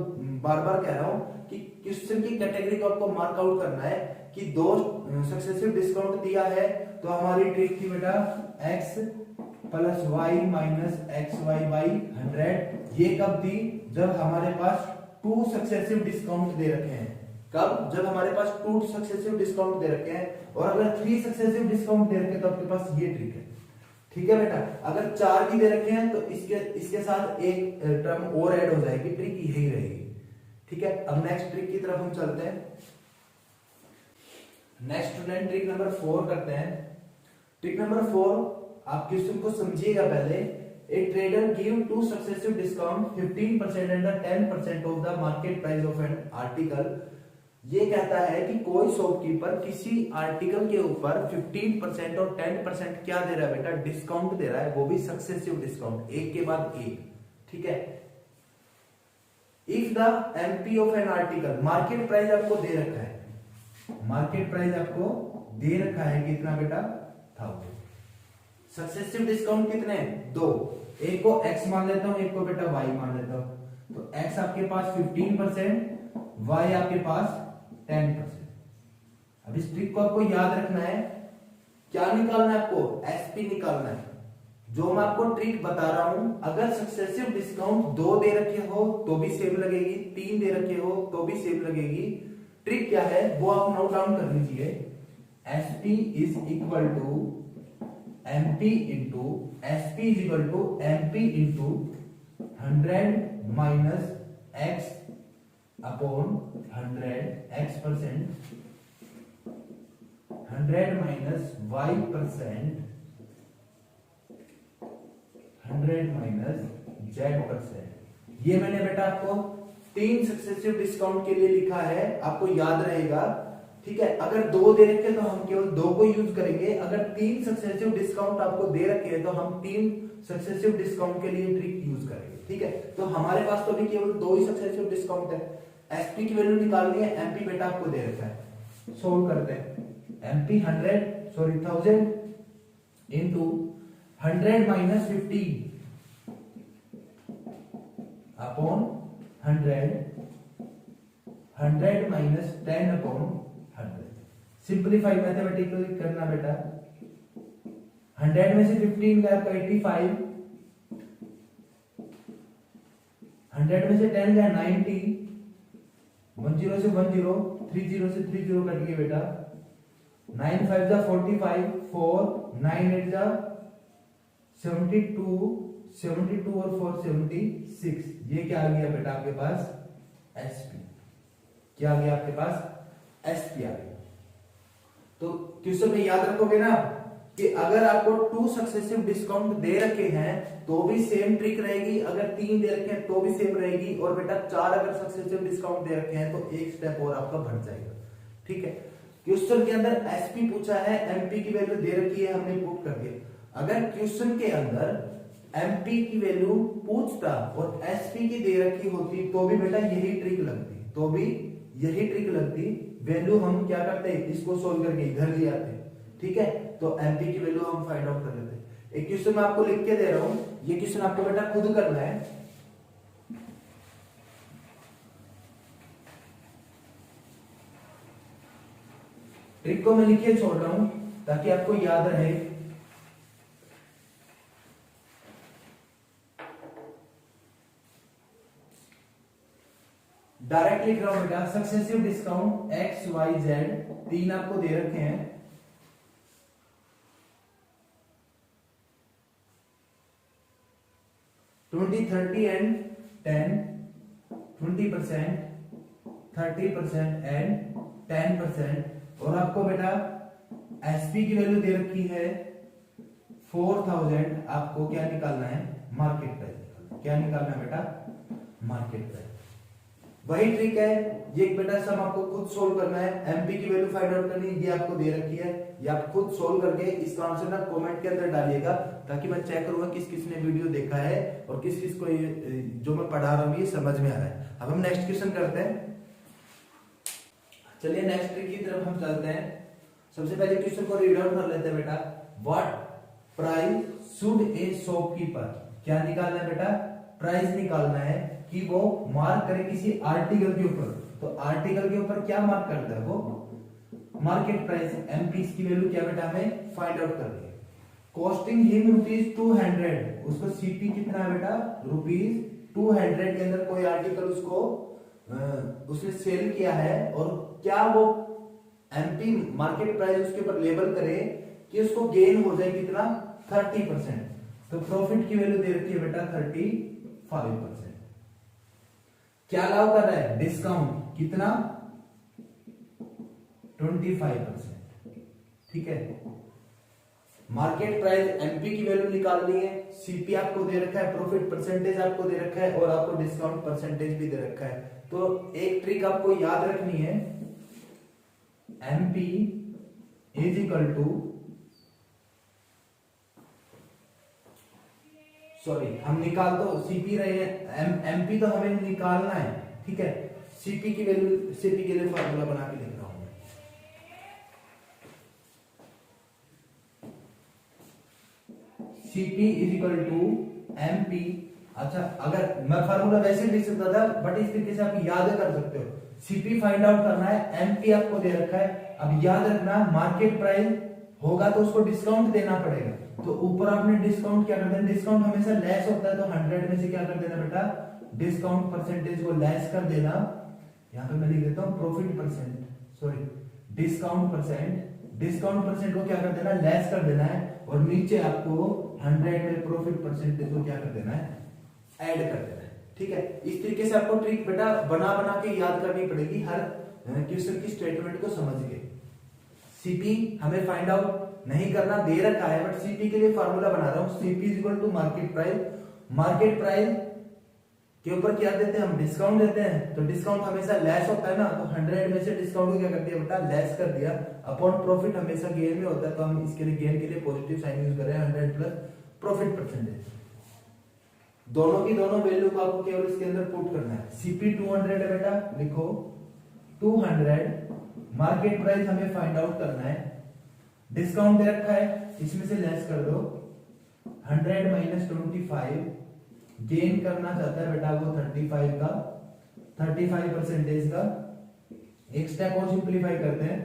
बार बार कह रहा हूं कि क्वेश्चन की कैटेगरी को आपको मार्क आउट करना है कि 2 सक्सेसिव डिस्काउंट दिया है तो हमारी ट्रिक थी बेटा x plus Y minus X Y by 100। ये कब थी? जब हमारे पास 2 सक्सेसिव डिस्काउंट दे रखे हैं। कब? जब हमारे पास 2 सक्सेसिव डिस्काउंट दे रखे हैं। और अगर 3 सक्सेसिव डिस्काउंट दे रखे हैं तो आपके पास ये ट्रिक है। ठीक है बेटा, अगर 4 की दे रखे हैं तो इसके साथ एक टर्म और ऐड हो जाएगी, ट्रिक यही रहेगी। ठीक है, अब नेक्स्ट ट्रिक की तरफ हम चलते हैं। नेक्स्ट स्टूडेंट ट्रिक नंबर 4 करते हैं। ट्रिक नंबर 4, आप क्वेश्चन को समझिएगा पहले। ए trader give 2 successive discount 15% and 10% of the market price of an article. ये कहता है कि कोई शॉपकीपर किसी आर्टिकल के ऊपर 15% और 10% क्या दे रहा है बेटा? डिस्काउंट दे रहा है, वो भी सक्सेसिव डिस्काउंट, एक के बाद एक। ठीक है, if the MP of an article, market price आपको दे रखा है, मार्केट प्राइस आपको दे रखा है कितना बेटा? 1000। सक्सेसिव डिस्काउंट कितने? 2, एक को x मान लेता हूं, एक को बेटा y मान लेता हूं। तो x आपके पास 15%, y आपके पास 10%। अब इस ट्रिक को आपको याद रखना है। क्या निकालना है आपको? एसपी निकालना है। जो मैं आपको ट्रिक बता रहा हूं, अगर सक्सेसिव डिस्काउंट 2 दे रखे हो तो भी सेम लगेगी, 3 दे रखे हो तो भी सेम लगेगी। ट्रिक क्या है वो आप नोट डाउन कर लीजिए। SP is equal to MP into SP is equal to MP into 100 minus X upon 100 x%, 100 minus y%, 100 minus z%। ये मैंने बेटा आपको 3 सक्सेसिव डिस्काउंट के लिए लिखा है, आपको याद रहेगा। ठीक है, अगर 2 दे रखे तो हम केवल 2 को यूज करेंगे। अगर 3 सक्सेसिव डिस्काउंट आपको दे रखे हैं तो हम 3 सक्सेसिव डिस्काउंट के लिए ट्रिक यूज करेंगे। ठीक है, तो हमारे पास तो भी केवल 2 ही सक्सेसिव डिस्काउंट है। एसपी की वैल्यू निकालनी है, एमपी बेटा आपको दे रखा है। सोल्व करते हैं। MP 1000 into 100 minus 15 upon 100 minus 10 upon 100। Simplify mathematically करना बेटा। 100 में से 15 गया आपका 85, 100 में से 10 गया 90, 10 से 10, 30 से 30 कट गए बेटा। 9 5 जा 45, 4 9 8 जा 72, 72 और 4 76। ये क्या आ गया बेटा आपके पास? एसपी। क्या आ गया आपके पास? एसपी आ गया। तो क्वेश्चन में याद रखोगे ना कि अगर आपको 2 सक्सेसिव डिस्काउंट दे रखे हैं तो भी सेम ट्रिक रहेगी, अगर 3 दे रखे हैं तो भी सेम रहेगी, और बेटा 4 अगर सक्सेसिव डिस्काउंट दे रखे हैं तो एक स्टेप और आपका बढ़ जाएगा। ठीक है, क्वेश्चन के अंदर एसपी पूछा है, एमपी की वैल्यू दे रखी है, हमने पुट कर दिया। अगर क्वेश्चन के अंदर एमपी की वैल्यू पूछता और एसपी की दे रखी होती तो भी बेटा यही ट्रिक लगती, तो भी यही ट्रिक लगती। वैल्यू हम क्या करते हैं, इसको सोल्व करके इधर ले आते। ठीक है, तो एमपी की वैल्यू हम फाइंड आउट कर लेते। एक क्वेश्चन मैं आपको लिख के दे रहा हूं, ये क्वेश्चन आपको बेटा खुद करना है। ट्रिक को मैं लिखे छोड़ रहा हूं ताकि आपको याद रहे। डायरेक्ट लिख रहा हूं बेटा, successive discount X Y Z, तीन आपको दे रखे हैं। Twenty, 30 and 10, 20%, 30% and 10%। और आपको बेटा एसपी की वैल्यू दे रखी है 4000। आपको क्या निकालना है? मार्केट प्राइस निकालना है। क्या निकालना है बेटा? Market price. वही ट्रिक है, ये बेटा सम आपको खुद सोल्व करना है। एमपी की वैल्यू फाइंड आउट करनी है, ये आपको दे रखी है। ये आप खुद सोल्व करके इसका आंसर ना कमेंट के अंदर डालिएगा, ताकि मैं चेक करूंगा किस किस ने वीडियो देखा है और किस किस को ये जो मैं पढ़ा रहा हूं ये समझ में आ रहा है। अब हम नेक्स्ट क्वेश्चन करते हैं। चलिए नेक्स्ट ट्रिक की तरफ हम चलते हैं। सबसे पहले क्वेश्चन को रीड आउट कर लेते हैं बेटा। What price should A shopkeeper, क्या निकालना है बेटा? प्राइस निकालना है कि वो मार्क करे किसी आर्टिकल के ऊपर। तो आर्टिकल के ऊपर क्या मार्क करता है? वो मार्केट प्राइस। एमपी की वैल्यू क्या बेटा हमें फाइंड आउट करनी है। कॉस्टिंग हिम ₹200, उसको सीपी कितना है बेटा? ₹200 के अंदर कोई आर्टिकल उसको उसने सेल किया है, और क्या वो एमपी मार्केट प्राइस उसके ऊपर लेबल करे कि उसको गेन हो जाए कितना? 30%। तो प्रॉफिट की वैल्यू दे रखी है बेटा 35%। क्या अलाउ कर रहा है? डिस्काउंट कितना? 25%। ठीक है। मार्केट प्राइस एमपी की वैल्यू निकालनी है, सीपी आपको दे रखा है, प्रॉफिट परसेंटेज आपको दे रखा है, और आपको डिस्काउंट परसेंटेज भी दे रखा है। तो एक ट्रिक आपको याद रखनी है, MP is equal to, sorry हम निकाल तो सीपी रहे हैं, एमपी तो हमें निकालना है। ठीक है, सीपी की वैल्यू, सीपी के लिए फॉर्मूला बना के लिख रहा हूं। CP is equal to MP. अच्छा, अगर मैं फार्मूला वैसे लिख सकता था, बट इस तरीके से आप याद कर सकते हो। सीपी फाइंड आउट करना है, एमपी आपको दे रखा है। अब याद रखना, मार्केट प्राइस होगा तो उसको डिस्काउंट देना पड़ेगा। तो ऊपर आपने डिस्काउंट क्या कर देना? डिस्काउंट हमेशा लेस होता है, तो 100 में से क्या कर देना बेटा? डिस्काउंट परसेंटेज को लेस कर देना। यहां पे मैं लिख देता हूं profit percent, sorry discount percent. Discount percent को क्या कर देना? लेस कर देना है, और नीचे आपको 100 में प्रॉफिट परसेंटेज को क्या कर देना है? ऐड कर देना है। ठीक है, इस तरीके से आपको ट्रिक बेटा बना बना के याद करनी पड़ेगी, हर क्वेश्चन की स्टेटमेंट को समझ के। सीपी हमें फाइंड आउट नहीं करना, दे रखा है, बट सीपी के लिए फार्मूला बना रहा हूं। CP is equal to market price. Market price के ऊपर क्या देते हैं? हम डिस्काउंट देते हैं। तो डिस्काउंट हमेशा लेस होता है ना, तो 100 में से डिस्काउंट को क्या कर दिया बेटा? लेस कर दिया। अपॉन प्रॉफिट हमेशा गेन में होता है, तो हम इसके लिए गेन के लिए पॉजिटिव साइन यूज कर रहे हैं, 100 प्लस प्रॉफिट परसेंटेज। दोनों की दोनों वैल्यू को आपको केवल इसके अंदर पुट करना है। सीपी 200 है बेटा, लिखो 200। मार्केट प्राइस हमें फाइंड आउट करना है। डिस्काउंट दे रखा है, इसमें से लेस कर दो, 100 माइनस 25। गेन करना चाहता है बेटा वो 35 का, 35% का। एक स्टेप और सिंप्लीफाई करते हैं।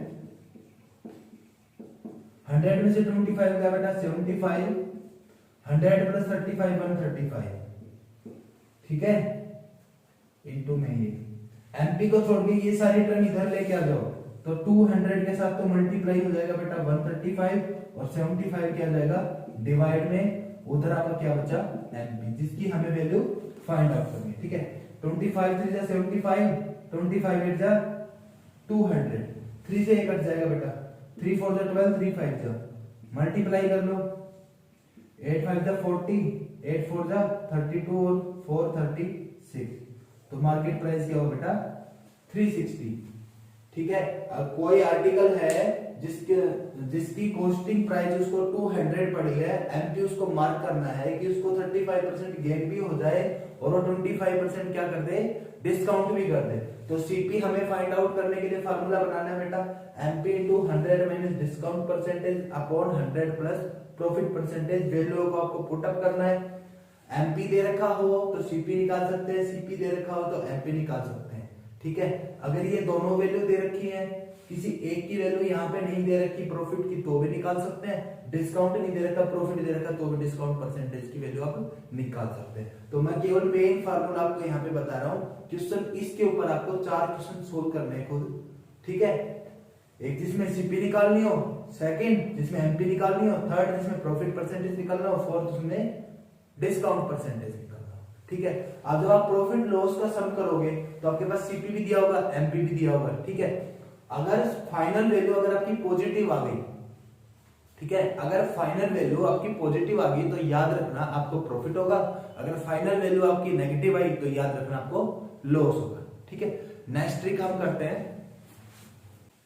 100 में से 25 का बेटा 75, 100 प्लस 35 135। ठीक है, इनटू में ये एमपी को छोड़ के ये सारी टर्म इधर लेके आ जाओ, तो 200 के साथ तो मल्टीप्लाई हो जाएगा बेटा 135, और 75 क्या आ जाएगा? डिवाइड में उधर आपका क्या बचा? एमपी, जिसकी हमें वैल्यू फाइंड आउट करनी है। ठीक है, 25 3 जा 75, 25 8 जा 200, 3 से 1 कट जाएगा बेटा, 3 4 जा 12, 3 5 जा, मल्टीप्लाई कर लो, 8 5 जा 40, 8 4 जा 32, और 4 36। तो मार्केट प्राइस क्या हो बेटा? 360। ठीक है, अब कोई आर्टिकल है जिसकी कॉस्टिंग प्राइस उसको 200 पड़ी है, एमपी उसको मार्क करना है कि उसको 35% गेन भी हो जाए, और वो 25% क्या कर दे? डिस्काउंट भी कर दे। तो सीपी हमें फाइंड आउट करने के लिए फार्मूला बनाना है बेटा, MP into 100 minus discount percentage upon 100 plus profit percentage. Value को आपको पुट अप करना है। एमपी दे रखा हो तो सीपी निकाल सकते हैं, सीपी दे रखा हो तो एमपी निकाल सकते हैं। ठीक है, अगर ये दोनों वैल्यू दे रखी है किसी एक की वैल्यू यहाँ पे नहीं दे रखी प्रॉफिट की तो भी निकाल सकते हैं, डिस्काउंट नहीं दे रखा प्रॉफिट दे रखा तो भी डिस्काउंट परसेंटेज की वैल्यू आप निकाल सकते हैं। तो मैं केवल मेन फार्मूला आपको यहाँ पे बता रहा हूँ। क्वेश्चन इसके ऊपर आपको 4 क्वेश्चन सोल्व करने हैं खुद, ठीक है। एक जिसमें सीपी निकालनी हो, सेकंड जिसमें एमपी निकालनी हो, थर्ड जिसमें प्रॉफिट परसेंटेज निकालना हो, फोर्थ जिसमें डिस्काउंट परसेंटेज निकालना हो, ठीक है। अब जब आप प्रॉफिट लॉस का सम करोगे तो आपके पास सीपी भी दिया होगा, एमपी भी दिया होगा, ठीक है। अगर फाइनल वैल्यू अगर आपकी पॉजिटिव आ गई, ठीक है, अगर फाइनल वैल्यू आपकी पॉजिटिव आ गई तो याद रखना आपको प्रॉफिट होगा, अगर फाइनल वैल्यू आपकी नेगेटिव आई तो याद रखना आपको लॉस होगा, ठीक है। नेक्स्ट ट्रिक हम करते हैं।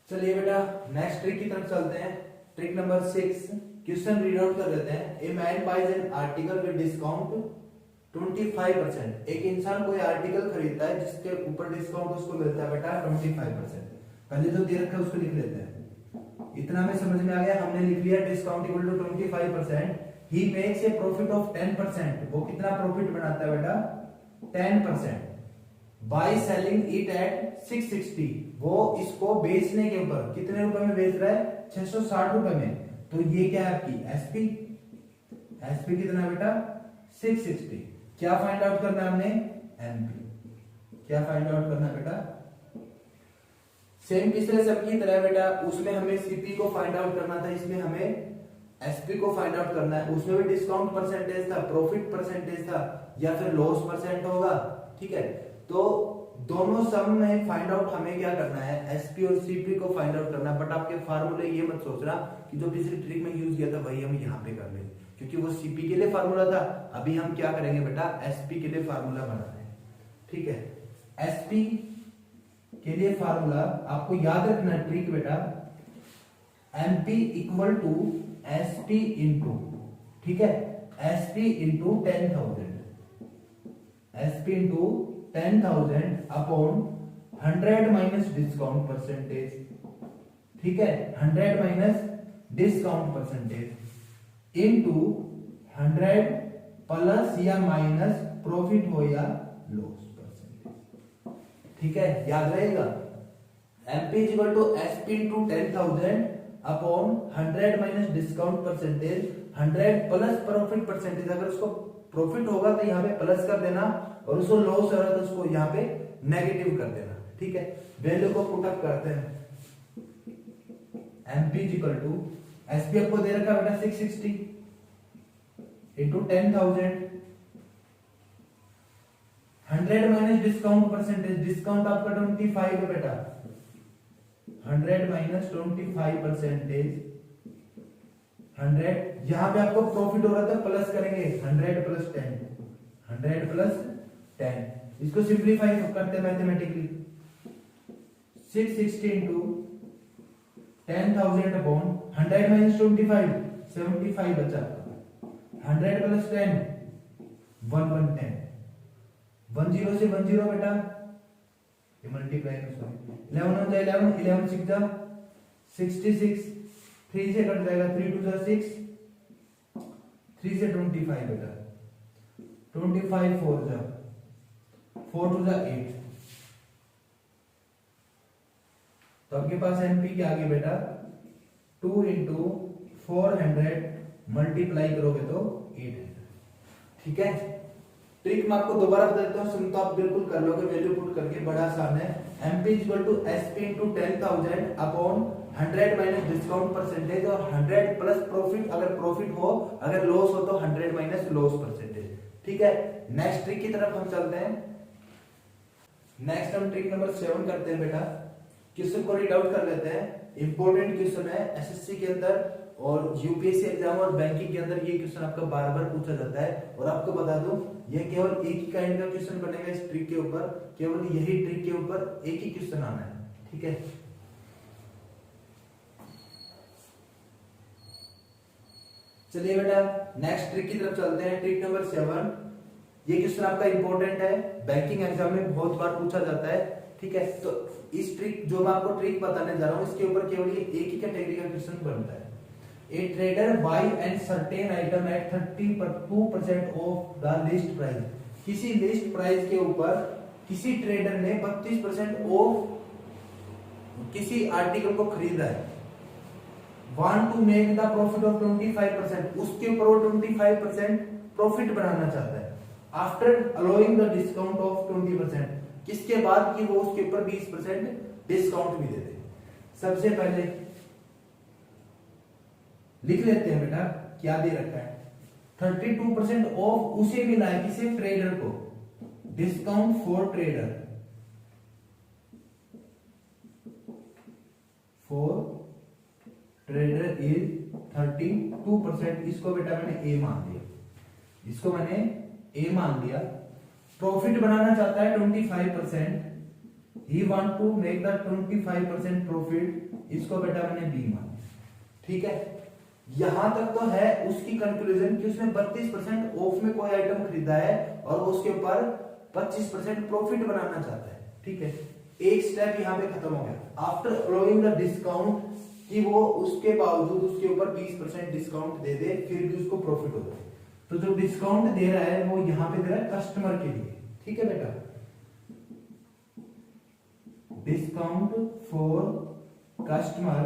चलिए बेटा नेक्स्ट ट्रिक की तरफ चलते हैं। Trick number 6, question read out कर लेते हैं। A man buys an article with discount 25%। एक इंसान कोई आर्टिकल खरीदता है जिसके ऊपर डिस्काउंट उसको मिलता है बेटा 25%। पहले जो दे रखा है उसको लिख लेते हैं। इतना में समझ में आ गया, हमने लिख लिया discount equal to 25%। He makes a profit of 10%। वो कितना प्रॉफिट बनाता है बेटा 10%। By selling it at 660। वो इसको बेचने के ऊपर कितने रुपए में बेच रहा है 660 रुपए में। तो ये क्या है आपकी एसपी, एसपी कितना बेटा 660। क्या फाइंड आउट करना है हमने एमपी। क्या फाइंड आउट करना है बेटा, सेम पिछले सब की तरह बेटा, उसमें हमें सीपी को फाइंड आउट करना था, इसमें हमें एसपी को फाइंड आउट करना है। उसमें भी डिस्काउंट परसेंटेज था, प्रॉफिट परसेंटेज था या फिर लॉस परसेंट होगा, ठीक है। तो दोनों सम में फाइंड आउट हमें क्या करना है एसपी और सीपी को फाइंड आउट करना है। बट आपके फार्मूले ये मत सोचना कि जो पिछली ट्रिक में यूज किया था वही हम यहाँ पे कर लें, क्योंकि वो सीपी के लिए फार्मूला था। अभी हम क्या करेंगे बेटा एसपी के लिए फार्मूला बना रहे हैं, ठीक है। एसपी के लिए फार्मूला आपको याद रखना ट्रिक बेटा, MP equal to SP into, ठीक है, SP into 10,000, SP into 10,000 upon 100 minus discount percentage, ठीक है, 100 minus discount percentage into 100 plus या माइनस प्रॉफिट हो या लॉस परसेंटेज, ठीक है, याद रहेगा। MP is equal to SP into 10,000 upon 100 minus discount percentage 100 plus profit percentage. अगर उसको प्रॉफिट होगा तो यहाँ पे प्लस कर देना और उसको लॉस हो रहा है तो उसको यहाँ पे नेगेटिव कर देना, ठीक है। वैल्यू को पुट अप करते हैं। MP is equal to SP आपको दे रखा बेटा 660 into 10,000, 100 minus discount percentage, discount आपका 25 है बेटा, 100 माइनस 25%, 100 यहां पे आपको प्रॉफिट हो रहा था प्लस करेंगे 100 प्लस 10, 100 प्लस 10। इसको सिंप्लीफाई करते हैं मैथमेटिकली, 660 इंटू 10,000 अपॉन 100 माइनस 25, 75 बचा, 100 प्लस 10, 110, 10 से 10 बेटा, ये मल्टीप्लाई कर 11 हो जाए 11, 11 6 जा 66, 3 से कट जाएगा, 3 2 जा 6, 3 से 25 बेटा, 25 4 जा 4 2 जा 8। तो आपके पास एमपी क्या आ गया बेटा 2 इंटू 400 मल्टीप्लाई करोगे तो 800, ठीक है। ट्रिक मैं आपको दोबारा बता देता हूं, सुन तो आप बिल्कुल कर लोगे, वैल्यू पुट करके, बड़ा आसान है। MP equal to SP into 10,000 upon 100 minus discount percentage और 100 प्लस प्रॉफिट, अगर प्रॉफिट हो, अगर लॉस हो तो 100 माइनस लॉस परसेंटेज, ठीक है। नेक्स्ट ट्रिक की तरफ हम चलते हैं। नेक्स्ट हम ट्रिक नंबर 7 करते हैं बेटा। क्वेश्चन को रीड आउट कर लेते हैं। इंपॉर्टेंट क्वेश्चन है एसएससी के अंदर और यूपीएससी एग्जाम और बैंकिंग के अंदर ये क्वेश्चन आपका बार बार पूछा जाता है। और आपको बता दूं ये केवल एक ही काइंड का क्वेश्चन बनेगा इस ट्रिक के ऊपर, केवल यही ट्रिक के ऊपर एक ही क्वेश्चन आना है, ठीक है। चलिए बेटा नेक्स्ट ट्रिक की तरफ चलते हैं। ट्रिक नंबर 7, ये क्वेश्चन आपका इंपॉर्टेंट है, बैंकिंग एग्जाम में बहुत बार पूछा जाता है, ठीक है। तो इस ट्रिक जो मैं आपको ट्रिक बताने जा रहा हूं इसके ऊपर केवल ये एक ही कैटेगरी का क्वेश्चन बनता है। A trader buy and certain item at 32% of the list price। किसी लिस्ट प्राइस के ऊपर किसी ट्रेडर ने 32% ऑफ किसी आर्टिकल को खरीद रहा है, want to make the profit of 25%, उसके ऊपर वो 25% प्रॉफिट बनाना चाहता है, after allowing the discount of 20%, किसके बाद कि वो उसके ऊपर 20% डिस्काउंट भी दे दे। सबसे पहले लिख लेते हैं बेटा क्या दे रखा है, 32% ऑफ उसे मिला है, किसे, ट्रेडर को, discount for trader, trader is 32%, इसको बेटा मैंने ए मान दिया, इसको मैंने ए मान दिया। प्रॉफिट बनाना चाहता है 25%, he want to make the 25% profit, इसको बेटा मैंने बी मान दिया। ठीक है, यहां तक तो है उसकी कंक्लूजन कि उसने 32% ऑफ में कोई आइटम खरीदा है और उसके ऊपर 25% प्रॉफिट बनाना चाहता है। ठीक है, एक स्टेप यहां पे खत्म हो गया, आफ्टर अलोइंग द डिस्काउंट, कि वो उसके बावजूद उसके ऊपर 20% डिस्काउंट दे दे फिर भी उसको प्रॉफिट हो जाए। तो जो डिस्काउंट दे रहा है वो यहां पे दे रहा है कस्टमर के लिए। ठीक है बेटा, डिस्काउंट फॉर कस्टमर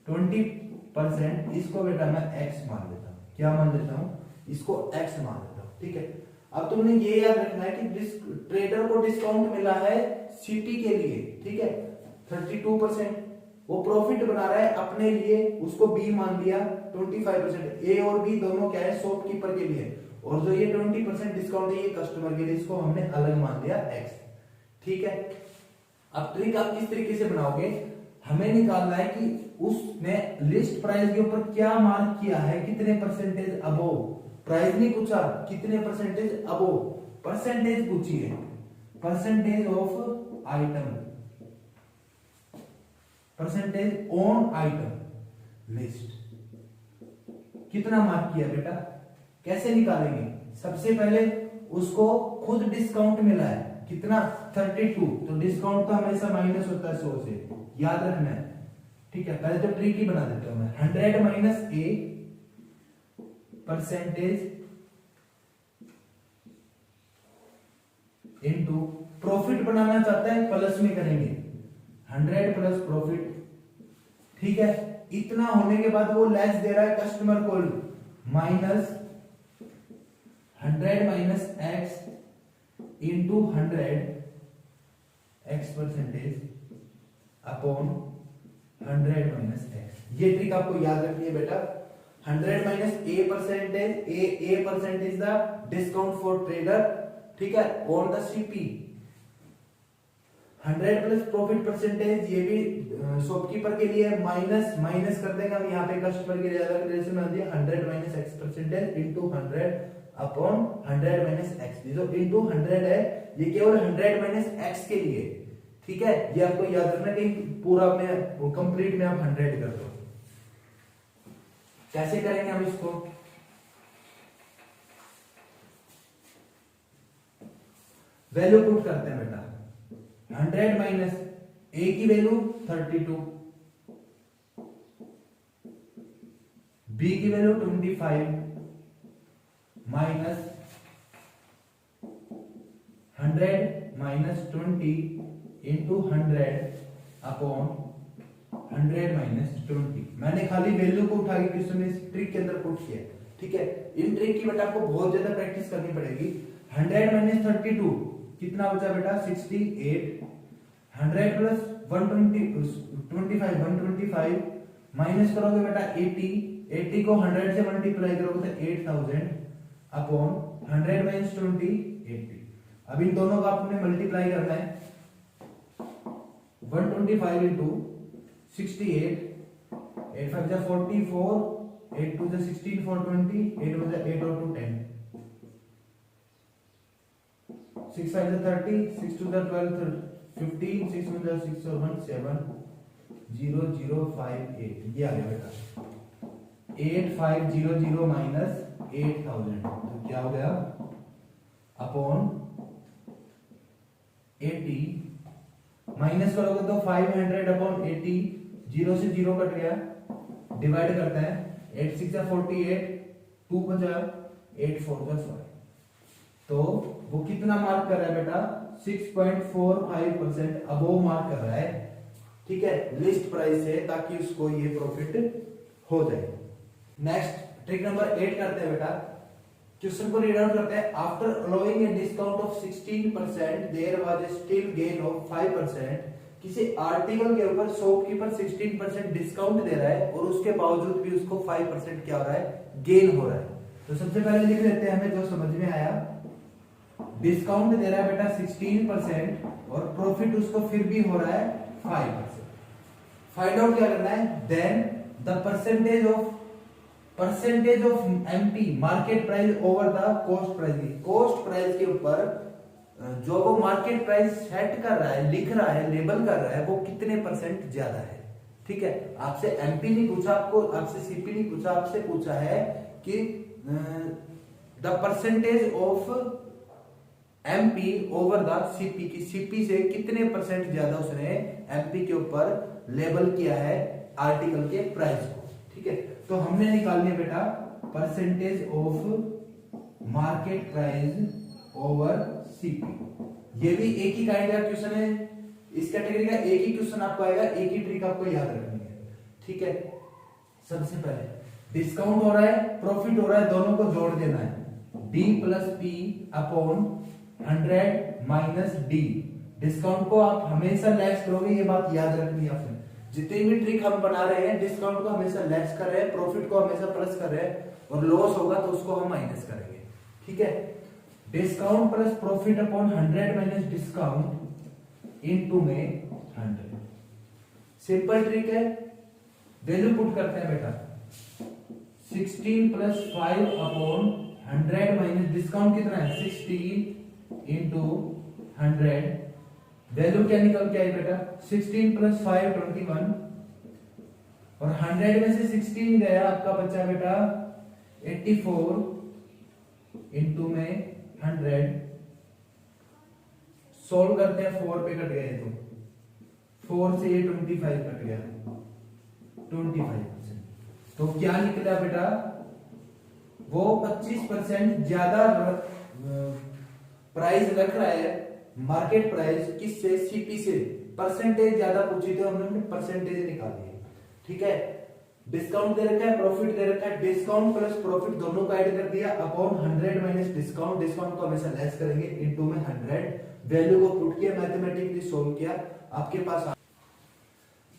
20%, इसको बेटा मैं एक्स मान लेता हूं। क्या मान लेता हूं? इसको एक्स मान लेता हूं। ठीक है, अब तुमने ये याद रखना है कि ट्रेडर को डिस्काउंट मिला है सीटी के लिए। ठीक है, 32% वो प्रॉफिट बना रहा है अपने लिए, उसको बी मान लिया। 25% ए और बी दोनों क्या है, शॉपकीपर के लिए, और जो ये 20% डिस्काउंट है ये कस्टमर के लिए, इसको हमने अलग मान लिया एक्स। ठीक है, अब ट्रिक आप किस तरीके से बनाओगे, हमें निकालना है कि उसने लिस्ट प्राइस के ऊपर क्या मार्क किया है, कितने परसेंटेज अबोव, प्राइस नहीं पूछा, कितने परसेंटेज अबोव, परसेंटेज पूछी है, percentage of item, percentage on item list, कितना मार्क किया बेटा। कैसे निकालेंगे, सबसे पहले उसको खुद डिस्काउंट मिला है, कितना, 32, तो डिस्काउंट तो हमेशा माइनस होता है 100 से, याद रखना है। ठीक है, पहले तो ट्रिक ही बना देता हूं मैं, 100 minus a percentage into profit बनाना चाहता है प्लस में करेंगे, 100 प्लस प्रॉफिट। ठीक है, इतना होने के बाद वो लेस दे रहा है कस्टमर को, minus 100 minus x into 100 x percentage upon 100 minus x. ये ट्रिक आपको याद रखनी है बेटा, 100 minus a percentage, a percentage the discount for trader, ठीक है, on the CP, 100 plus profit percentage, ये भी शॉपकीपर के लिए, माइनस माइनस कर देंगे हम यहाँ पे कस्टमर के लिए, अलग रिलेशन बना दिया, 100 minus x percentage into 100 upon 100 minus x. जो इंटू 100 है ये केवल 100 माइनस एक्स के लिए। ठीक है, ये आपको याद रखना कि पूरा में कंप्लीट में आप 100 कर दो। कैसे करेंगे हम इसको, वैल्यू पुट करते हैं बेटा, 100 माइनस ए की वैल्यू 32, बी की value 25 minus 100 minus 20 into 100 upon 100 minus 20। मैंने खाली वैल्यू को उठा के क्वेश्चन में इस ट्रिक के अंदर पुट किया। ठीक है, इन ट्रिक की बेटा आपको बहुत ज्यादा प्रैक्टिस करनी पड़ेगी। 100 माइनस 32 कितना बचा बेटा, 68, 100 प्लस 125 माइनस करोगे बेटा 80 को 100 से मल्टीप्लाई करोगे तो 8000 अपॉन 100 माइनस 20 80। अब इन दोनों का आपने मल्टीप्लाई करना है, 125 इंटू 68, 8 5 जा 44, 8 2 जा 16 4 20, 8 1 जा 8 और 2 10, 6 5 जा 30, 6 2 जा 12 15, 6 1 जा 6 और 1 7 0 0 5 8। ये आ गया बेटा 8500 माइनस 8000, तो क्या हो गया, अपॉन 80 माइनस करोगे तो 500 अपॉन 80, 0 से 0 कट गया, डिवाइड करते हैं, 8 6 जा 48, 2 बचा, 8 4 जा 5। तो वो कितना मार्क कर रहा है बेटा, 6.45% अबोव मार्क कर रहा है। ठीक है, लिस्ट प्राइस से, ताकि उसको ये प्रॉफिट हो जाए। नेक्स्ट ट्रिक नंबर 8 करते हैं बेटा। क्वेश्चन को रीड आउट करते हैं। After allowing a discount of 16% there was a still gain of 5%। किसी आर्टिकल के ऊपर शॉपकीपर 16% डिस्काउंट दे रहा है और उसके बावजूद भी उसको 5% क्या हो रहा है, गेन हो रहा है। तो सबसे पहले लिख लेते हैं हमें जो समझ में आया। डिस्काउंट दे रहा है बेटा 16% और प्रॉफिट उसको फिर भी हो रहा है 5%। फाइंड आउट क्या करना है, then the percentage of MP market price over the cost price. Cost price के ऊपर जो वो मार्केट प्राइस सेट कर रहा है, लिख रहा है, लेबल कर रहा है, वो कितने परसेंट ज्यादा है। ठीक है, आपसे एमपी नहीं पूछा, आपको आपसे सीपी नहीं पूछा, आपसे पूछा है कि the percentage of MP over the CP की सीपी से कितने परसेंट ज्यादा उसने एमपी के ऊपर लेबल किया है आर्टिकल के प्राइस को। ठीक है, तो हमने निकालनी है बेटा percentage of market price over CP. ये भी एक ही काइंड का क्वेश्चन है, इस कैटेगरी का एक ही क्वेश्चन आपको आएगा, एक ही ट्रिक आपको याद रखनी है। ठीक है, सबसे पहले डिस्काउंट हो रहा है, प्रॉफिट हो रहा है, दोनों को जोड़ देना है। D plus P upon 100 minus D. Discount को आप हमेशा लेस करोगे, ये बात याद रखनी है आपने। जितनी भी ट्रिक हम बना रहे हैं, डिस्काउंट को हमेशा लेस कर रहे हैं, प्रॉफिट को हमेशा प्लस कर रहे हैं, और लॉस होगा तो उसको हम माइनस करेंगे। ठीक है, discount plus profit upon 100 minus discount into में 100। सिंपल ट्रिक है, वैल्यू पुट करते हैं बेटा। 16 प्लस 5 अपॉन 100 माइनस डिस्काउंट कितना है 16 इंटू 100। वैल्यू क्या निकल के आई बेटा 16 प्लस 5 21, और 100 में से 16 गया, आपका बच्चा बेटा 84 इंटू में 100। सोल्व करते हैं, 4 पे कट गए तो 4 से ये 25 कट गया, 25%। तो क्या निकला बेटा, वो 25% ज्यादा प्राइस रख रहा है, मार्केट प्राइस किससे, सीपी से। परसेंटेज ज्यादा पूछी तो हमने परसेंटेज निकाली है। ठीक है, डिस्काउंट दे रखा है, प्रॉफिट दे रखा है, डिस्काउंट प्लस प्रॉफिट दोनों को ऐड कर दिया अपॉन 100 माइनस डिस्काउंट। डिस्काउंट को हमेशा लेस करेंगे, इनटू में 100। वैल्यू को पुट किया, मैथमेटिकली सोल्व किया, आपके पास।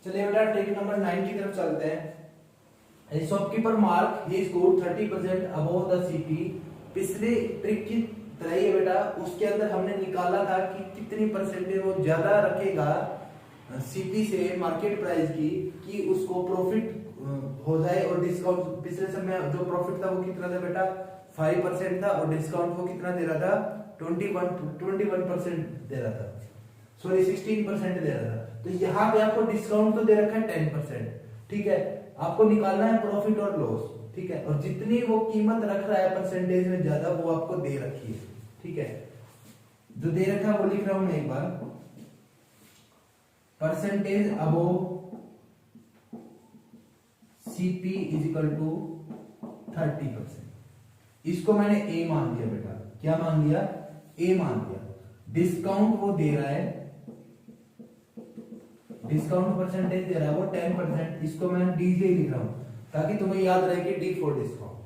चलिए बेटा ट्रिक नंबर 9 की तरफ चलते हैं। Shopkeeper mark he score 30% above the CP. पिछले ट्रिक की तरह ही है बेटा, उसके अंदर हमने निकाला था कि कितनी परसेंटेज वो ज्यादा रखेगा सीपी से मार्केट प्राइस की, कि उसको प्रॉफिट हो जाए। और डिस्काउंट पिछले समय जो प्रॉफिट था वो कितना था बेटा 5% था, और डिस्काउंट वो कितना दे रहा था 21% दे रहा था, सॉरी 16% दे रहा था। तो यहाँ पे आपको डिस्काउंट तो दे रखा है 10%। ठीक है, आपको निकालना है प्रॉफिट और लॉस। ठीक है, और जितनी वो कीमत रख रहा है परसेंटेज में ज्यादा, वो आपको दे रखी है। ठीक है, जो दे रखा है वो लिख रहा हूं मैं एक बार। Percentage above CP is equal to 30%। इसको मैंने ए मान दिया बेटा, क्या मान दिया, ए मान दिया। डिस्काउंट वो दे रहा है, डिस्काउंट परसेंटेज दे रहा है वो 10%, इसको मैं डीजे लिख रहा हूं ताकि तुम्हें याद रहे कि डी फॉर डिस्काउंट।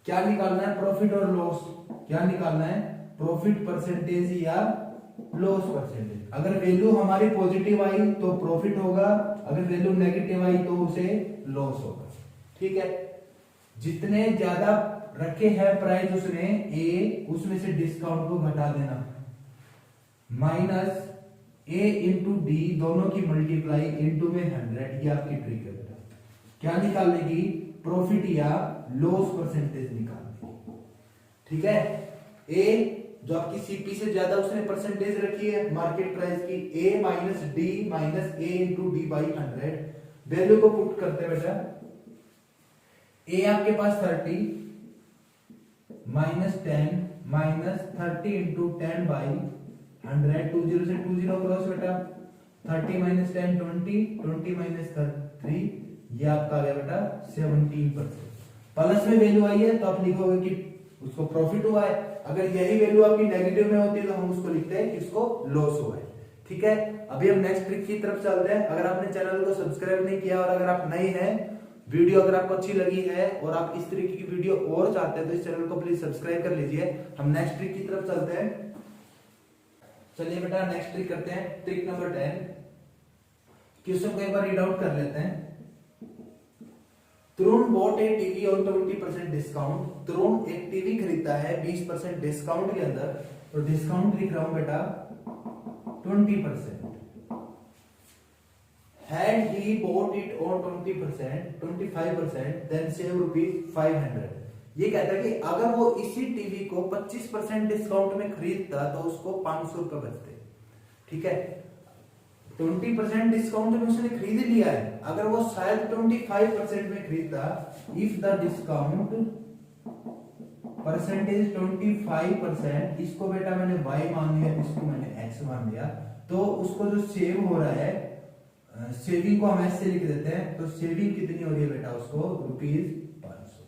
क्या निकालना है, प्रॉफिट और लॉस। क्या निकालना है, प्रॉफिट परसेंटेज या लॉस परसेंटेज। अगर वैल्यू हमारी पॉजिटिव आई तो प्रॉफिट होगा, अगर वैल्यू नेगेटिव आई तो उसे लॉस होगा। ठीक है, जितने ज्यादा रखे हैं प्राइस उसने ए, उसमें से डिस्काउंट को घटा देना, माइनस ए इंटू डी, दोनों की मल्टीप्लाई इंटू में 100। ये आपकी ट्रिक है बेटा। क्या निकालने की, प्रॉफिट या लॉस परसेंटेज निकालने। ठीक है, ए जो आपकी सीपी से ज्यादा उसने परसेंटेज रखी है मार्केट प्राइस की, A minus D minus A into D by 100। Value को पुट करते हैं बेटा। ए आपके पास 30 माइनस 10 माइनस 30 इंटू 10 बाई 100। 20 से 20 क्रॉस बेटा, 30 माइनस 10 20, 20 माइनस 3, ये आपका आ गया बेटा 17%। प्लस में वैल्यू आई है तो आप लिखोगे कि उसको प्रॉफिट हुआ है। अगर यही वैल्यू आपकी नेगेटिव में होती है तो हम उसको लिखते हैं कि उसको लॉस हुआ है। ठीक है, अभी हम नेक्स्ट ट्रिक की तरफ चलते हैं। अगर आपने चैनल को सब्सक्राइब नहीं किया और अगर आप नए हैं, वीडियो अगर आपको अच्छी लगी है और आप इस तरीके की वीडियो और चाहते हैं तो इस चैनल को प्लीज सब्सक्राइब कर लीजिए। हम नेक्स्ट ट्रिक की तरफ चलते हैं। चलिए बेटा नेक्स्ट ट्रिक करते हैं, ट्रिक नंबर 10। क्वेश्चन को एक बार रीड आउट कर लेते हैं। Tarun bought a TV on 20% discount. Tarun एक टीवी खरीदता है 20% डिस्काउंट के अंदर, तो डिस्काउंट लिख रहा हूं बेटा 20%। Had he bought it on 20%, 25%, then save ₹500। ये कहता है कि अगर वो इसी टीवी को 25% डिस्काउंट में खरीदता तो उसको 500 रुपए बचते। ठीक है, 20% डिस्काउंट में उसने खरीद लिया है, अगर वो शायद 25% में खरीदता, इफ द डिस्काउंट परसेंटेज 25%, इसको बेटा मैंने y मान लिया, इसको मैंने x मान लिया, तो उसको जो सेव हो रहा है, सेविंग को हम ऐसे लिख देते हैं, तो सेविंग कितनी हो रही है बेटा उसको ₹500।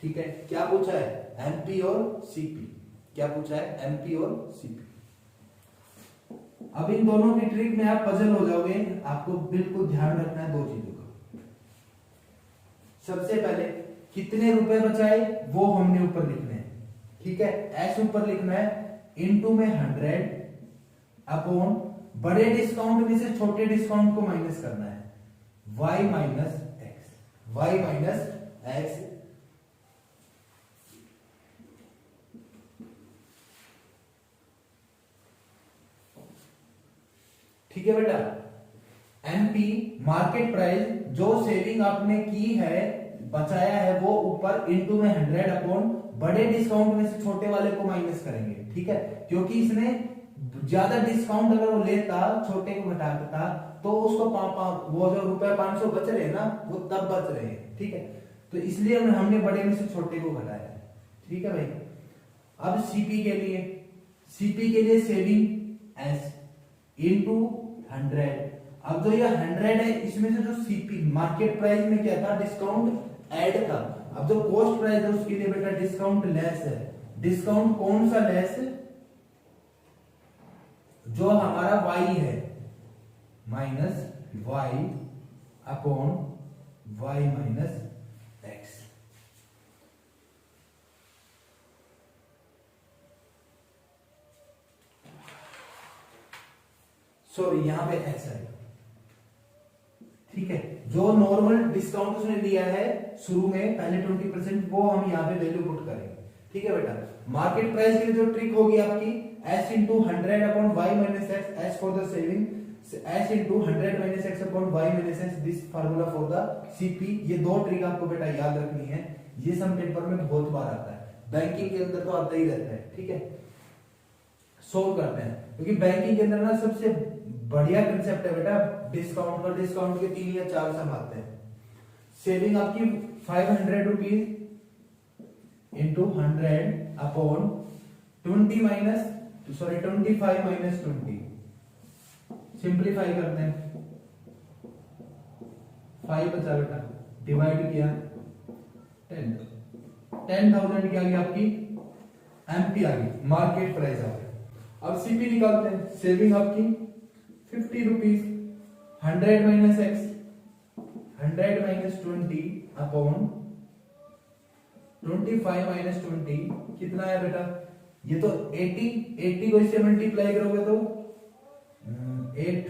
ठीक है, क्या पूछा है, एमपी और सीपी। क्या पूछा है, एमपी और सीपी। अब इन दोनों की ट्रिक में आप पजल हो जाओगे, आपको बिल्कुल ध्यान रखना है दो चीजों का। सबसे पहले कितने रुपए बचाए वो हमने ऊपर लिखने हैं। ठीक है, ऐसे ऊपर लिखना है, इनटू में 100 अपॉन बड़े डिस्काउंट में से छोटे डिस्काउंट को माइनस करना है, y minus x, y minus x. ठीक है बेटा, एमपी मार्केट प्राइस, जो सेविंग आपने की है, बचाया है, वो ऊपर इनटू में 100 अपॉन बड़े डिस्काउंट में से छोटे वाले को माइनस करेंगे। ठीक है, क्योंकि इसने ज्यादा डिस्काउंट अगर वो लेता, छोटे को घटा देता, तो उसको वो जो ₹500 बच रहे हैं ना, वो तब बच रहे हैं। ठीक है, तो इसलिए हमने बड़े में से छोटे को घटाया। ठीक है भाई, अब सीपी के लिए, सीपी के लिए सेविंग एस इनटू 100। अब जो ये 100 है, इसमें से जो सीपी मार्केट प्राइस में क्या था, डिस्काउंट ऐड था। अब जो कॉस्ट प्राइस है उसके लिए बेटा डिस्काउंट लेस है। डिस्काउंट कौन सा लेस है, जो हमारा y है, minus y upon y minus x। Sorry, यहां पे x है। ठीक है, जो नॉर्मल डिस्काउंट उसने लिया है शुरू में पहले 20%, वो हम यहां पे वैल्यू पुट करेंगे। ठीक है बेटा, मार्केट प्राइस के लिए जो ट्रिक होगी आपकी, s into 100 upon y minus x, s for the saving, s into 100 minus x upon y minus x, this formula for the CP। ये दो ट्रिक आपको बेटा याद रखनी है, ये सम पेपर में बहुत बार आता है, बैंकिंग के अंदर तो आता ही रहता है। ठीक है, सोल्व करते हैं, क्योंकि बैंकिंग के अंदर ना सबसे बढ़िया कंसेप्ट है बेटा डिस्काउंट का। डिस्काउंट के 3 या 4 सम आते हैं। सेविंग आपकी 500 rupees into 100 upon 25 minus 20। Simplify करते हैं, 5 बचा बेटा, डिवाइड किया 10,000 की आ गई आपकी एमपी आ गई, मार्केट प्राइस आ गई। अब सीपी निकालते हैं, सेविंग आपकी 50 rupees, 100 minus x, 100 minus 20 upon 25 minus 20 कितना है बेटा, ये तो 80 को इससे मल्टीप्लाई करोगे तो 8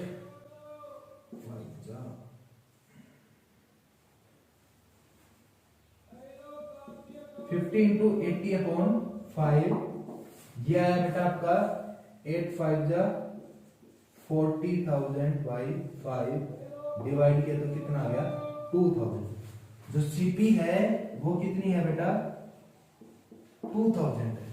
50 इंटू 80 अपॉन 5, यह है बेटा आपका 8 5 जा 40,000 बाई 5 डिवाइड किया तो कितना आ गया 2000। जो सीपी है वो कितनी है बेटा 2000 है।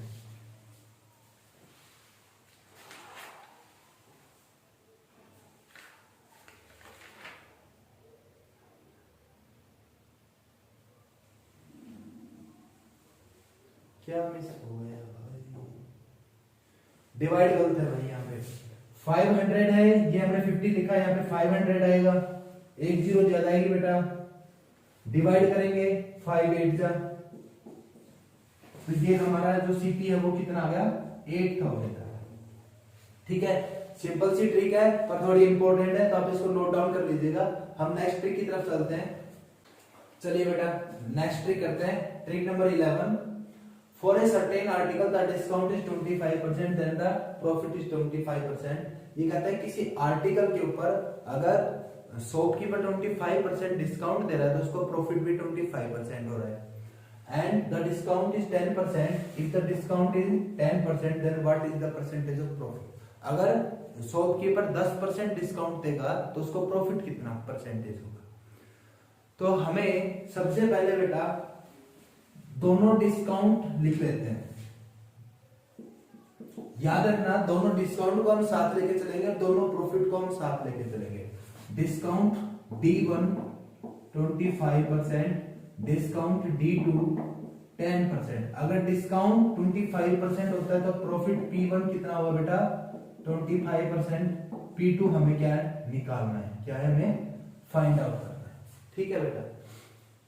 क्या मिस हो गया भाई, डिवाइड गलत है भाई, यहाँ पे 500 है, ये हमने 50 लिखा है, यहाँ पे 500 आएगा, एक जीरो ज्यादा आएगी बेटा, डिवाइड करेंगे 5 8 जा, तो ये हमारा जो सीपी है वो कितना आ गया 8000 आ गया। ठीक है, सिंपल सी ट्रिक है पर थोड़ी इंपॉर्टेंट है, तो आप इसको नोट डाउन कर लीजिएगा। हम नेक्स्ट ट्रिक की तरफ चलते हैं। चलिए बेटा नेक्स्ट ट्रिक करते हैं। Trick number 11, for a certain article the discount is 25% then the profit is 25%। ये कहता है किसी आर्टिकल के ऊपर अगर शॉपकीपर 25% डिस्काउंट दे रहा है तो उसको प्रॉफिट भी 25% हो रहा है। And the discount is 10%, if the discount is 10% then what is the percentage of profit. अगर शॉपकीपर 10% डिस्काउंट देगा तो उसको प्रॉफिट कितना परसेंटेज होगा। तो हमें सबसे पहले बेटा दोनों डिस्काउंट लिख लेते हैं। याद रखना दोनों डिस्काउंट को हम साथ लेके चलेंगे, दोनों प्रॉफिट को हम साथ लेके चलेंगे। Discount D1 25%, discount D2 10%। अगर डिस्काउंट 25% होता है तो प्रॉफिट P1 कितना होगा बेटा 25%, P2 हमें क्या है निकालना है, क्या है हमें फाइंड आउट करना है। ठीक है बेटा,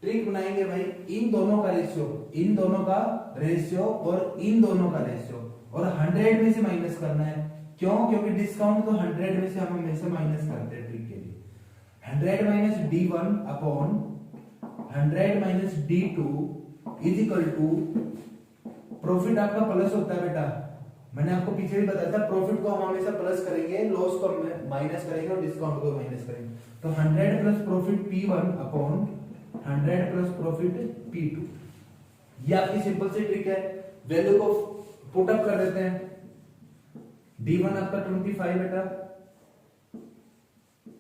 ट्रिक बनाएंगे भाई इन दोनों का रेशियो, इन दोनों का रेशियो और इन दोनों का रेशियो, और 100 में से माइनस करना है। क्यों? क्योंकि डिस्काउंट तो 100 में से हम हमेशा माइनस करते हैं ट्रिक के लिए। 100 minus D1 upon 100 minus D2 is equal to, profit आपका प्लस होता है बेटा, मैंने आपको पीछे भी बताया था प्रॉफिट को हम हमेशा प्लस करेंगे, लॉस को माइनस करेंगे और डिस्काउंट को माइनस करेंगे। तो 100 plus profit P1 upon 100 plus profit P2। ये आपकी सिंपल सी ट्रिक है। वैल्यू को पुट अप कर देते हैं। D1 आपका 25 बेटा,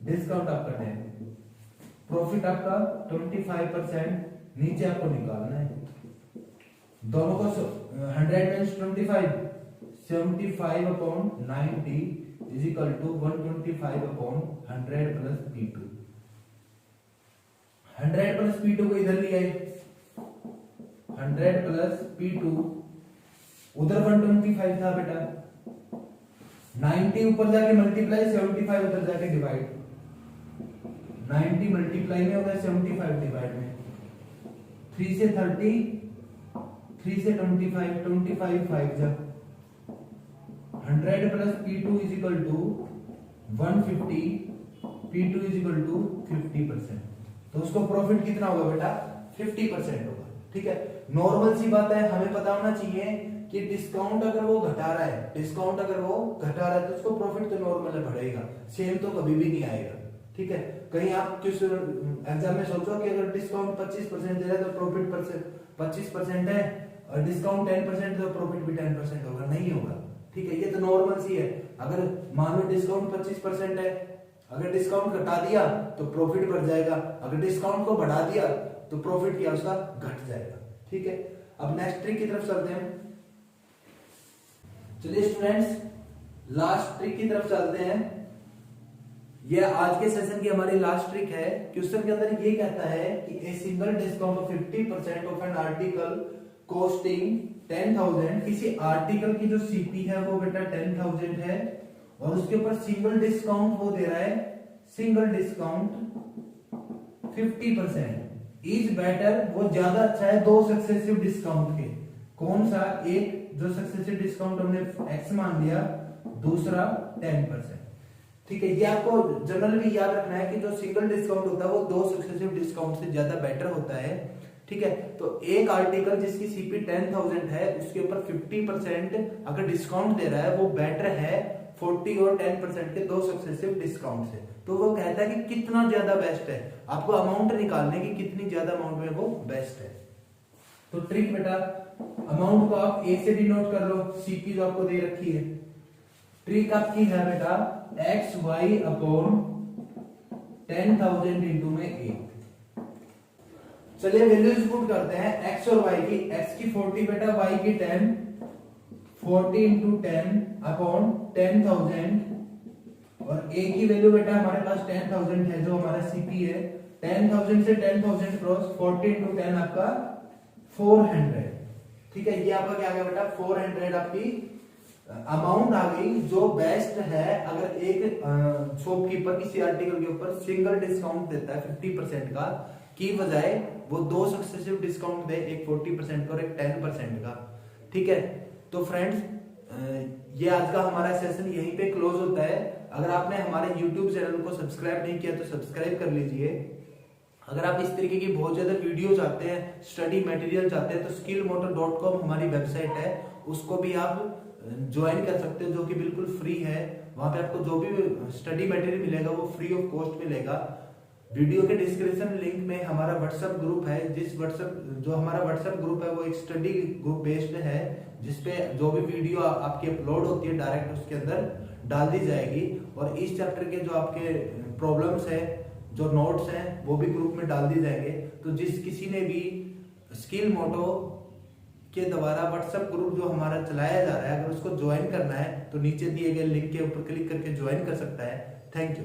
डिस्काउंट आपका 10, प्रॉफिट आपका 25%, नीचे आपको निकालना है। दोनों को 100 minus 25 75 upon 90 is equal to 125 upon 100 plus P2। 100 plus P2 को इधर लिया, 100 प्लस P2, उधर 125 था बेटा, 90 ऊपर जाके मल्टीप्लाई, 75 उधर जाके डिवाइड, 90 मल्टीप्लाई में होगा 75 डिवाइड में, 3 से 30, 3 से 25, 25 5 जा 100 plus P2 is equal to 150, P2 is equal to 50%। तो उसको प्रॉफिट कितना होगा बेटा 50% होगा। ठीक है, नॉर्मल सी बात है, हमें पता होना चाहिए कि डिस्काउंट अगर वो घटा रहा है, डिस्काउंट अगर वो घटा रहा है तो उसको प्रॉफिट तो नॉर्मल बढ़ेगा, सेम तो कभी भी नहीं आएगा। ठीक है, कहीं आप किस एग्जाम में सोचो कि अगर डिस्काउंट 25% दे रहा है तो प्रॉफिट 25% है, और डिस्काउंट 10% तो प्रॉफिट भी 10% होगा, नहीं होगा। ठीक है, ये तो नॉर्मल सी है। अगर मान लो डिस्काउंट 25% है, अगर डिस्काउंट घटा दिया तो प्रॉफिट बढ़ जाएगा, अगर डिस्काउंट को बढ़ा दिया तो प्रॉफिट क्या उसका घट जाएगा। ठीक है, अब नेक्स्ट ट्रिक की तरफ चलते हैं। चलिए स्टूडेंट्स लास्ट ट्रिक की तरफ चलते हैं। यह आज के सेशन की हमारी लास्ट ट्रिक है। क्वेश्चन के अंदर ये कहता है कि ए single discount of 50% of an article costing 10,000, किसी आर्टिकल की जो सीपी है वो बेटा 10,000 है, और उसके ऊपर सिंगल डिस्काउंट वो दे रहा है, सिंगल डिस्काउंट 50% इज बेटर, वो ज्यादा अच्छा है दो सक्सेसिव डिस्काउंट के। कौन सा? एक जो सक्सेसिव डिस्काउंट हमने x मान लिया, दूसरा 10%। ठीक है, ये आपको जनरल भी याद रखना है कि जो सिंगल डिस्काउंट होता है वो दो सक्सेसिव डिस्काउंट से ज्यादा बेटर होता है। ठीक है, तो एक आर्टिकल जिसकी सीपी 10,000 है उसके ऊपर 50% अगर डिस्काउंट दे रहा है वो बेटर है 40 और 10% के दो सक्सेसिव डिस्काउंट से। तो वो कहता है कि कितना ज्यादा बेस्ट है, आपको अमाउंट निकालने की कितनी ज्यादा अमाउंट में वो बेस्ट है। तो ट्रिक बेटा, अमाउंट को आप ए से डिनोट कर लो, सीपी जो आपको दे रखी है। ट्रिक आपकी है बेटा एक्स वाई अपॉन 10,000 इंटू में ए। चलिए वैल्यूज पुट करते हैं एक्स और वाई की। एक्स की 40 बेटा, वाई की 10, 40 इंटू 10 अपॉन 10,000, और ए की वैल्यू बेटा हमारे पास 10,000 है जो हमारा सीपी है। 10,000 से 10,000 क्रॉस 40 इंटू 10 आपका 400। ठीक है, ये आपका क्या आ गया बेटा 400 आपकी अमाउंट आ गई जो बेस्ट है। अगर एक शॉपकीपर किसी आर्टिकल के ऊपर सिंगल डिस्काउंट देता है 50% का की बजाय वो दो सक्सेसिव डिस्काउंट दे, एक 40% का और एक 10% का। ठीक है, तो फ्रेंड्स ये आज का हमारा सेशन यहीं पे क्लोज होता है। अगर आपने हमारे YouTube चैनल को सब्सक्राइब नहीं किया तो सब्सक्राइब कर लीजिए। अगर आप इस तरीके की बहुत ज्यादा वीडियो चाहते हैं, स्टडी मटेरियल चाहते हैं, तो skillmoto.com हमारी वेबसाइट है, उसको भी आप ज्वाइन कर सकते हो, जो कि बिल्कुल फ्री है। वहां पे आपको जो भी स्टडी मटेरियल मिलेगा वो फ्री ऑफ कॉस्ट मिलेगा। वीडियो के डिस्क्रिप्शन लिंक में हमारा व्हाट्सएप ग्रुप है, जो हमारा व्हाट्सएप ग्रुप है वो एक स्टडी ग्रुप बेस्ड है, जिसपे जो भी वीडियो आपकी अपलोड होती है डायरेक्ट उसके अंदर डाल दी जाएगी। और इस चैप्टर के जो आपके प्रॉब्लम्स है, जो नोट्स हैं, वो भी ग्रुप में डाल दी जाएंगे। तो जिस किसी ने भी स्किल मोटो के द्वारा व्हाट्सएप ग्रुप जो हमारा चलाया जा रहा है, अगर उसको ज्वाइन करना है तो नीचे दिए गए लिंक के ऊपर क्लिक करके ज्वाइन कर सकता है। Thank you.